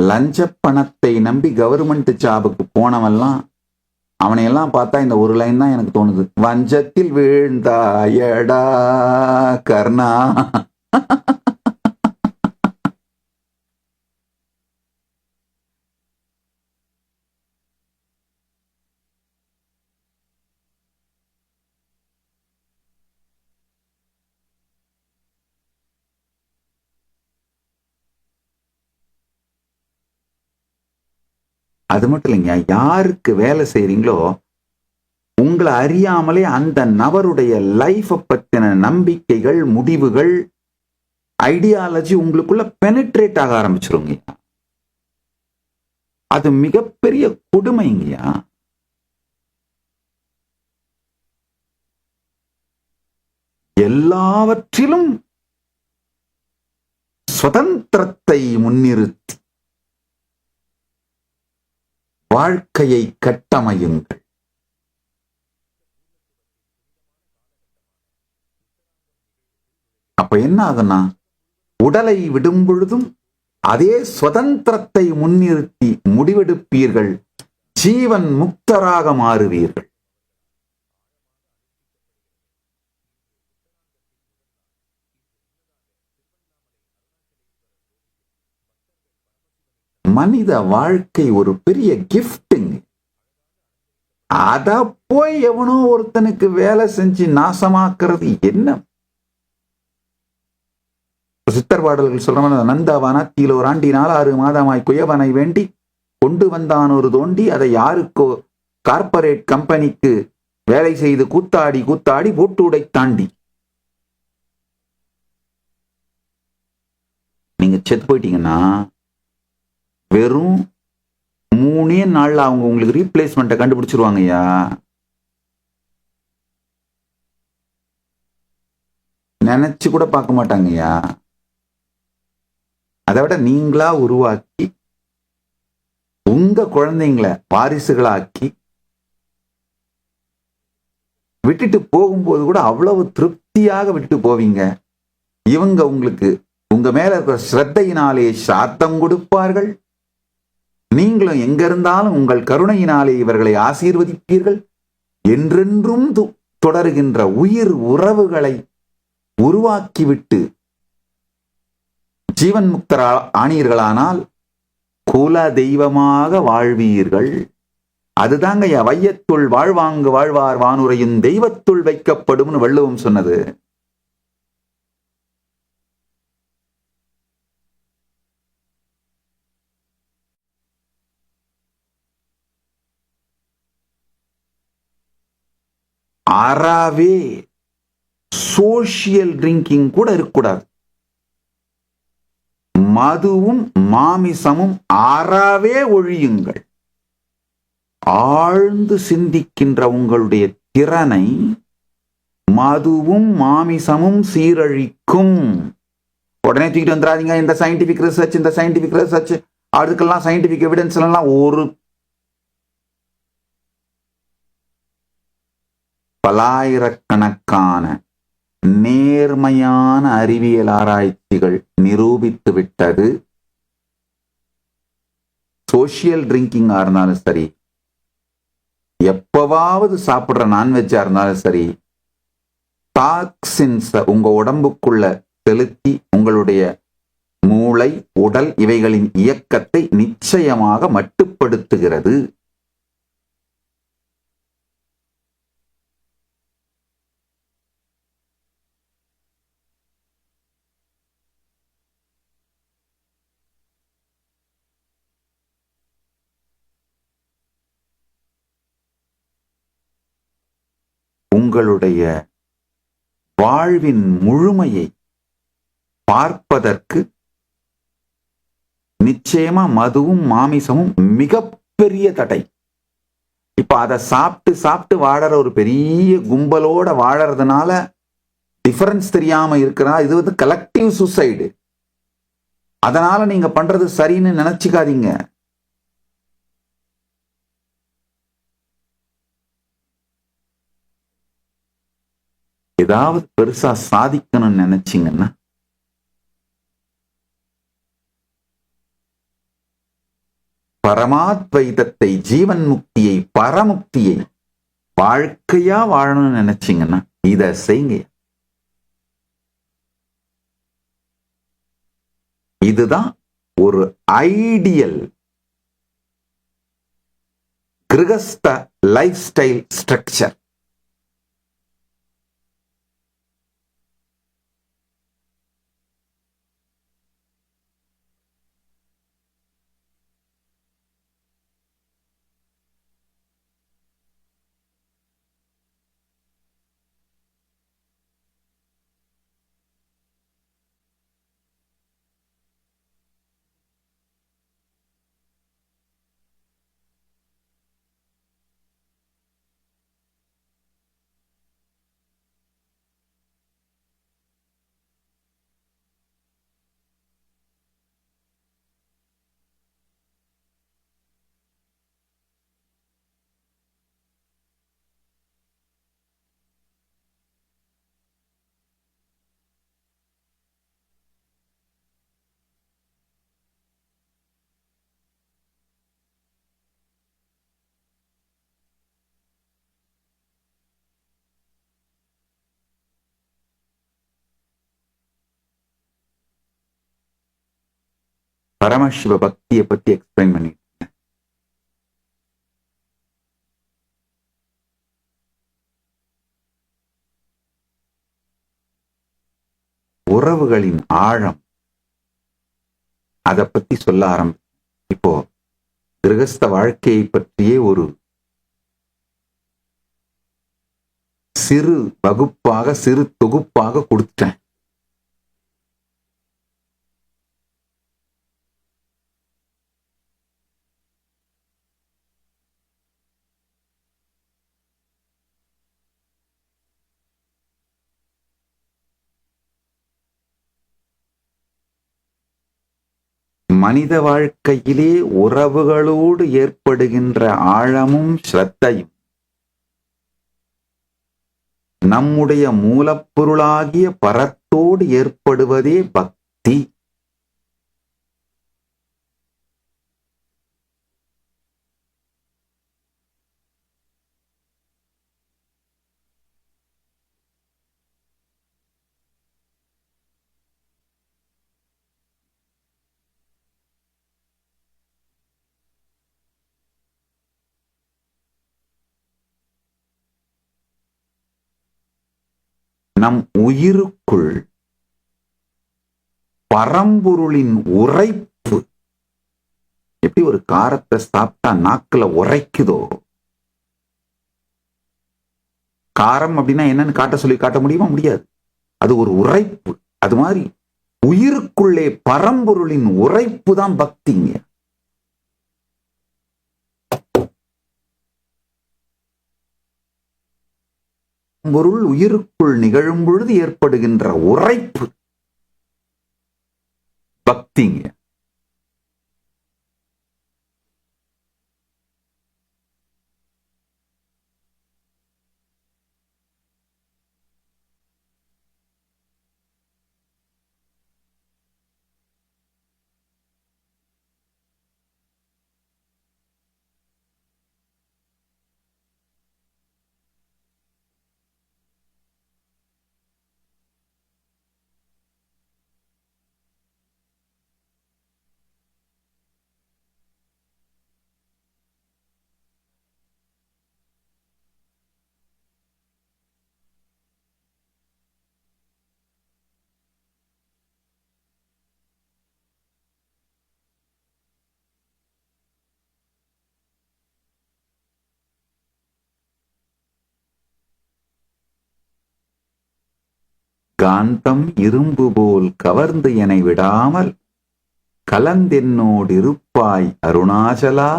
லஞ்ச பணத்தை நம்பி கவர்மெண்ட் ஜாபுக்கு போனவெல்லாம் அவனையெல்லாம் பார்த்தா இந்த ஒரு லைன் தான் எனக்கு தோணுது. வஞ்சத்தில் வீழ்ந்தாயடா கர்ணா. அது மட்டும் இல்லைங்க, யாருக்கு வேலை செய்றீங்களோ உங்களை அறியாமலே அந்த நபருடைய லைஃபை பத்தின நம்பிக்கைகள், முடிவுகள், ஐடியாலஜி உங்களுக்குள்ள பெனிட்ரேட் ஆக ஆரம்பிச்சிருங்க. அது மிகப்பெரிய கொடுமைங்கய்யா. எல்லாவற்றிலும் சுதந்திரத்தை முன்னிறுத்தி வாழ்க்கையை கட்டமையுங்கள். அப்ப என்ன ஆகுனா, உடலை விடும் பொழுதும் அதே சுதந்திரத்தை முன்னிறுத்தி முடிவெடுப்பீர்கள். ஜீவன் முக்தராக மாறுவீர்கள். மனித வாழ்க்கை ஒரு பெரிய கிஃப்ட்டுங்க. அத போய் எவனோ ஒருத்தனுக்கு வேலை செஞ்சு நாசமாக்குறது என்ன? சித்தர் பாடல்கள் சொல்ற நந்தவன தீலோராண்டினால் 6 மாதமாய் குயவனை வேண்டி கொண்டு வந்தான் ஒரு தோண்டி, அதை யாருக்கோ கார்பரேட் கம்பெனிக்கு வேலை செய்து கூத்தாடி கூத்தாடி போட்டு உடை தாண்டி. நீங்க செத்து போயிட்டீங்கன்னா வெறும் 3 நாள்ல அவங்க உங்களுக்கு ரீப்ளேஸ்மெண்ட்டை கண்டுபிடிச்சிருவாங்க ஐயா. நினைச்சு கூட பார்க்க மாட்டாங்க ஐயா. அதை விட நீங்களா உருவாக்கி உங்க குழந்தைங்களை வாரிசுகளாக்கி விட்டுட்டு போகும்போது கூட அவ்வளவு திருப்தியாக விட்டுட்டு போவீங்க. இவங்க உங்களுக்கு உங்க மேல இருக்கிற ஸ்ரத்தையினாலே சாத்தம் கொடுப்பார்கள். நீங்களும் எங்க இருந்தாலும் உங்கள் கருணையினாலே இவர்களை ஆசீர்வதிப்பீர்கள். என்றென்றும் தொடருகின்ற உயிர் உறவுகளை உருவாக்கிவிட்டு ஜீவன் முக்தர் ஆனீர்களானால் குல தெய்வமாக வாழ்வீர்கள். அதுதாங்க வையத்துள் வாழ்வாங்கு வாழ்வார் வானுரையும் தெய்வத்துள் வைக்கப்படும் வள்ளுவம் சொன்னது. அறவே சோசியல் ட்ரிங்கிங் கூட இருக்கக்கூடாது. மதுவும் மாமிசமும் அறவே ஒழியுங்கள். ஆழ்ந்து சிந்திக்கின்ற உங்களுடைய திறனை மதுவும் மாமிசமும் சீரழிக்கும். உடனே தூக்கிட்டு வந்துடாதீங்க. இந்த சயின்டிபிக் ரிசர்ச் அதுக்கெல்லாம் சயின்டிபிக் எவிடன்ஸ் எல்லாம் ஒரு பல்லாயிரக்கணக்கான நேர்மையான அறிவியல் ஆராய்ச்சிகள் நிரூபித்து விட்டது. சோசியல் ட்ரிங்கிங்கா இருந்தாலும் சரி, எப்பவாவது சாப்பிடுற நான்வெஜ்ஜா இருந்தாலும் சரி, டாக்ஸின்ஸ் உங்க உடம்புக்குள்ள செலுத்தி உங்களுடைய மூளை, உடல் இவைகளின் இயக்கத்தை நிச்சயமாக மட்டுப்படுத்துகிறது. உங்களுடைய வாழ்வின் முழுமையை பார்ப்பதற்கு நிச்சயமா மதுவும் மாமிசமும் மிகப்பெரிய தடை. இப்ப அதை சாப்பிட்டு சாப்பிட்டு வாழற ஒரு பெரிய கும்பலோட வாழறதுனால டிஃபரன்ஸ் தெரியாம இருக்கிறா. இது வந்து கலெக்டிவ் சூசைடு. அதனால நீங்க பண்றது சரின்னு நினைச்சுக்காதீங்க. ஏதாவது பெருசா சாதிக்கணும்னு நினைச்சீங்கன்னா பரமாத்வைதத்தை, ஜீவன் முக்தியை, பரமுக்தியை வாழ்க்கையா வாழணும்னு நினைச்சீங்கன்னா இத செய்யுங்க. இதுதான் ஒரு ஐடியல் கிரகஸ்த லைஃப் ஸ்டைல் ஸ்ட்ரக்சர். பரமசிவ பக்தியை பத்தி எக்ஸ்பிளைன் பண்ணி உறவுகளின் ஆழம் அதை பத்தி சொல்ல ஆரம்பி. இப்போ கிரகஸ்த வாழ்க்கையை பற்றியே ஒரு சிறு வகுப்பாக, சிறு தொகுப்பாக கொடுத்தேன். மனித வாழ்க்கையிலே உறவுகளோடு ஏற்படுகின்ற ஆழமும் ஸ்ரத்தையும் நம்முடைய மூலப்பொருளாகிய பரத்தோடு ஏற்படுவதே பக்தி. நம் உயிருக்குள் பரம்பொருளின் உரைப்பு எப்படி ஒரு காரத்தை சாப்பிட்டா நாக்குல உரைக்குதோ, காரம் அப்படின்னா என்னன்னு காட்ட முடியுமா? முடியாது. அது ஒரு உரைப்பு. அது மாதிரி உயிருக்குள்ளே பரம்பொருளின் உரைப்பு தான் பக்திங்க. பொருள் உயிருக்குள் நிகழும் பொழுது ஏற்படுகின்ற உரைப்பு பக்திங்க. காந்தம் இரும்பு போல் கவர்ந்து எனை விடாமல் கலந்தென்னோடிருப்பாய் அருணாச்சலா.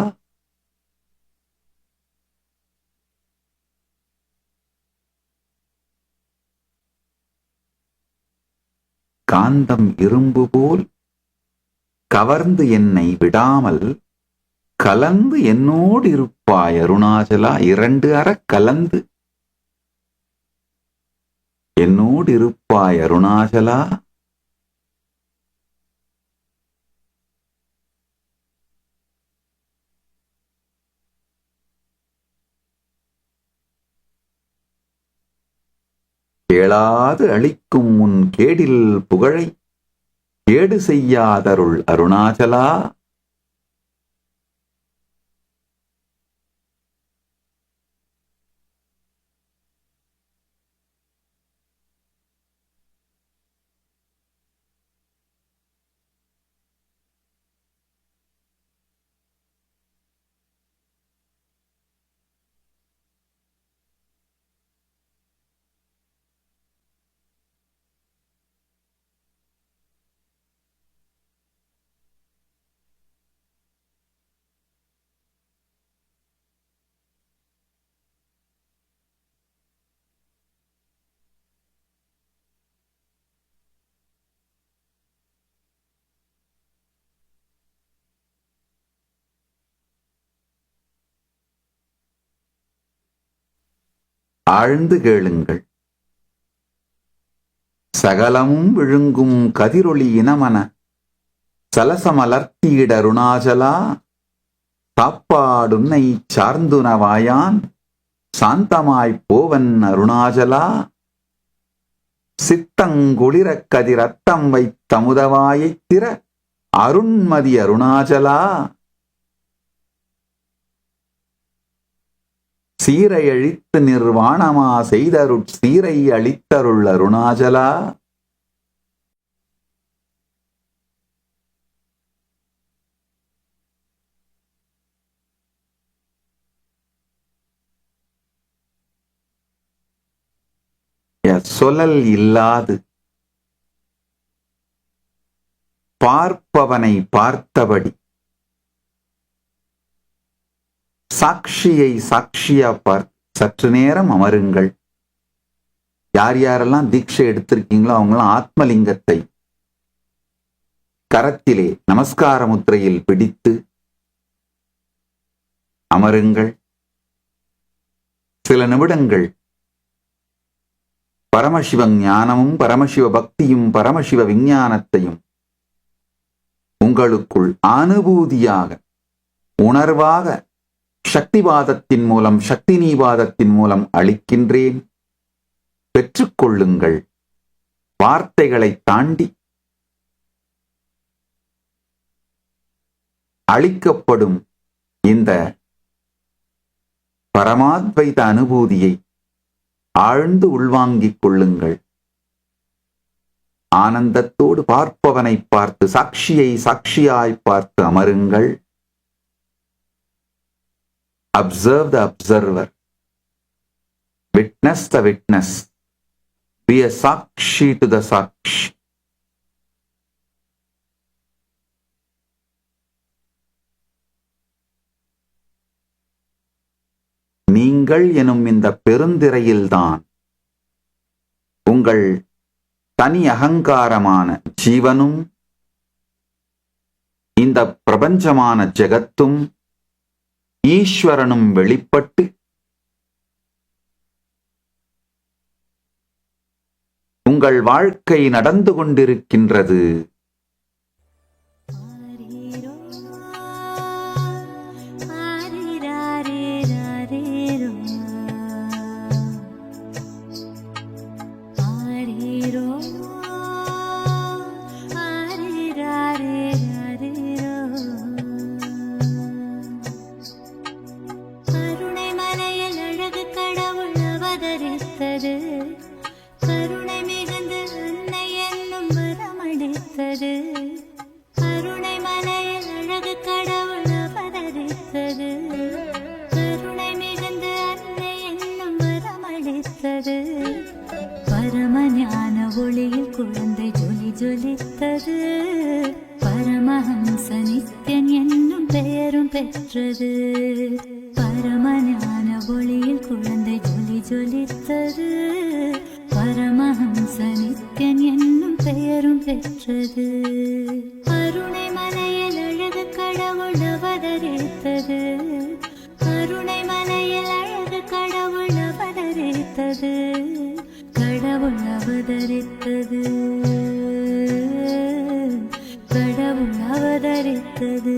காந்தம் இரும்பு போல் கவர்ந்து என்னை விடாமல் கலந்து என்னோடு இருப்பாய் அருணாச்சலா. இரண்டு அற கலந்து என்னோடு இருப்பாய் அருணாச்சலா. கேளாது அளிக்கும் உன் கேடில் புகழை கேடு செய்யாதருள் அருணாச்சலா. ஆழ்ந்து கேளுங்கள். சகலமும் விழுங்கும் கதிரொளி இனமன சலசமலர்த்தீட அருணாச்சலா. சாப்பாடுன்னை சார்ந்துனவாயான் சாந்தமாய்ப் போவன் அருணாச்சலா. சித்தங்குளிரக் கதிரத்தம் வைத்தமுதவாயைத் திற அருண்மதி அருணாச்சலா. சீரை அழித்து நிர்வாணமா செய்தருட் சீரை அளித்தருள் அருணாச்சலா. சொல்லல் இல்லாது பார்ப்பவனை பார்த்தபடி சாட்சியை சாட்சியா சற்று நேரம் அமருங்கள். யார் யாரெல்லாம் தீட்சை எடுத்திருக்கீங்களோ அவங்களாம் ஆத்மலிங்கத்தை கரத்திலே நமஸ்கார முத்திரையில் பிடித்து அமருங்கள். சில நிமிடங்கள் பரமசிவ ஞானமும் பரமசிவ பக்தியும் பரமசிவ விஞ்ஞானத்தையும் உங்களுக்குள் அனுபூதியாக உணர்வாக சக்திவாதத்தின் மூலம் சக்திநீவாதத்தின் மூலம் அளிக்கின்றேன். பெற்றுக்கொள்ளுங்கள். வார்த்தைகளை தாண்டி அளிக்கப்படும் இந்த பரமாத்வைத அனுபூதியை ஆழ்ந்து உள்வாங்கிக் கொள்ளுங்கள். ஆனந்தத்தோடு பார்ப்பவனை பார்த்து சாட்சியை சாட்சியாய் பார்த்து அமருங்கள். Observe the observer. Witness the witness. Be a sakshi to the sakshi. நீங்கள் எனும் இந்த பெருந்திரையில்தான் உங்கள் தனி அகங்காரமான ஜீவனும் இந்த பிரபஞ்சமான ஜெகத்தும் ஈஸ்வரனும் வெளிப்பட்டு உங்கள் வாழ்க்கை நடந்து கொண்டிருக்கின்றது. கருணை மிகுந்து அன்னை என்னும் வரமளித்தது. ஜொலித்தது. பரமஹம்ச நித்யன் என்னும் பெயரும் பெற்றது. பரமஞான ஒளியில் குழந்தை ஜொலித்தது. பரமஹம்ச நித்யன் என்னும் பெயரும் பெற்றது. கருணை மலையில் அழகு கடவுள் அவதரித்தது. கருணை மலையில் அழகு கடவுள் அவதரித்தது. கடவுள் அவதரித்தது. கடவுள் அவதரித்தது.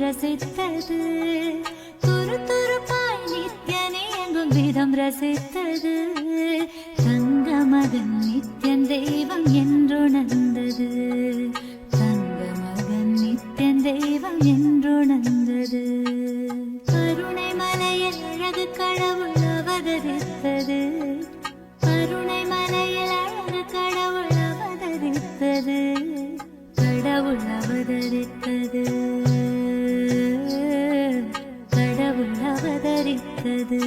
ரசித்தது. துரு துருப்பாய் நித்யன் எங்கும் விதம் ரசித்தது. தங்க மகன் நித்யன் தெய்வம் என்றுணர்ந்தது. தங்க மகன் நித்யன் தெய்வம் என்றுணர்ந்தது. கருணை மலையில் அழகு கடவுள் அவதரித்தது. கருணை மலையில் அழகு கடவுள் அவதரித்தது. கடவுள் அவதரித்தது. கடவுள் அவதரித்தது.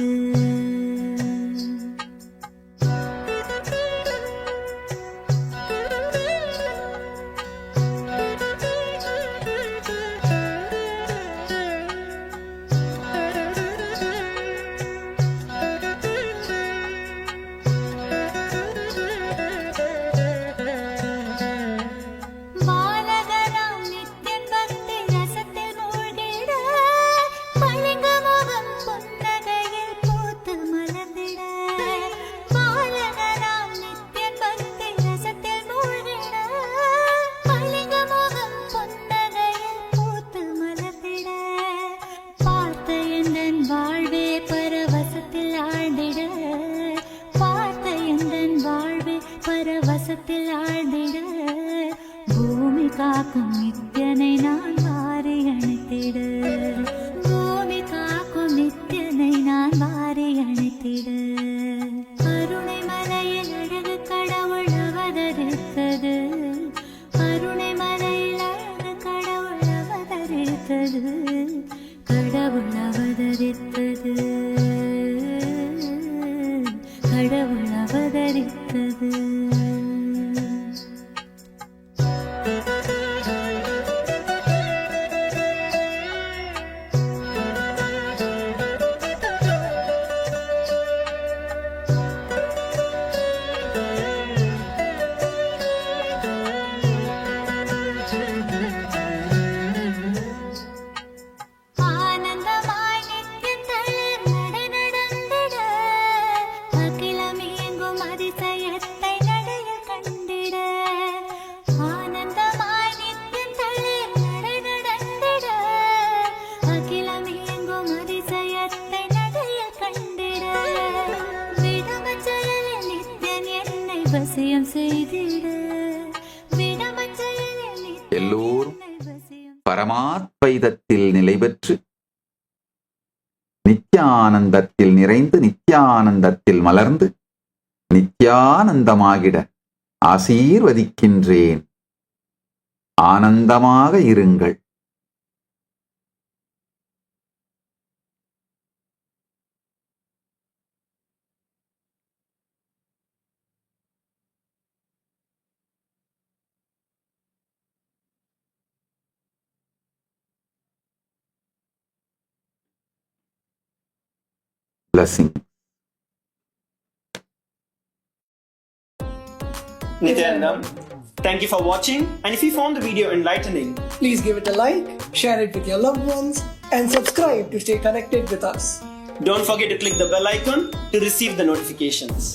பரவசத்தில் ஆழ்ந்திட பூமி காக்கும் நித்யனை நான் வாரி அணைத்திட. பூமி காக்கும் நித்யனை நான் வாரி அணைத்திட. கருணை மலையில் அழகு கடவுள் அவதரித்தது. கருணை மலையில் அழகு கடவுள் அவதரித்தது. கடவுள் அவதரித்தது. கடவுள் அவதரித்தது. எல்லோரும் பரமாத்வைதத்தில் நிலை பெற்று நித்யானந்தத்தில் நிறைந்து நித்யானந்தத்தில் மலர்ந்து நித்யானந்தமாகிட ஆசீர்வதிக்கின்றேன். ஆனந்தமாக இருங்கள். Blessing. Nityanandam, thank you for watching, and if you found the video enlightening, please give it a like, share it with your loved ones, and subscribe to stay connected with us. Don't forget to click the bell icon to receive the notifications.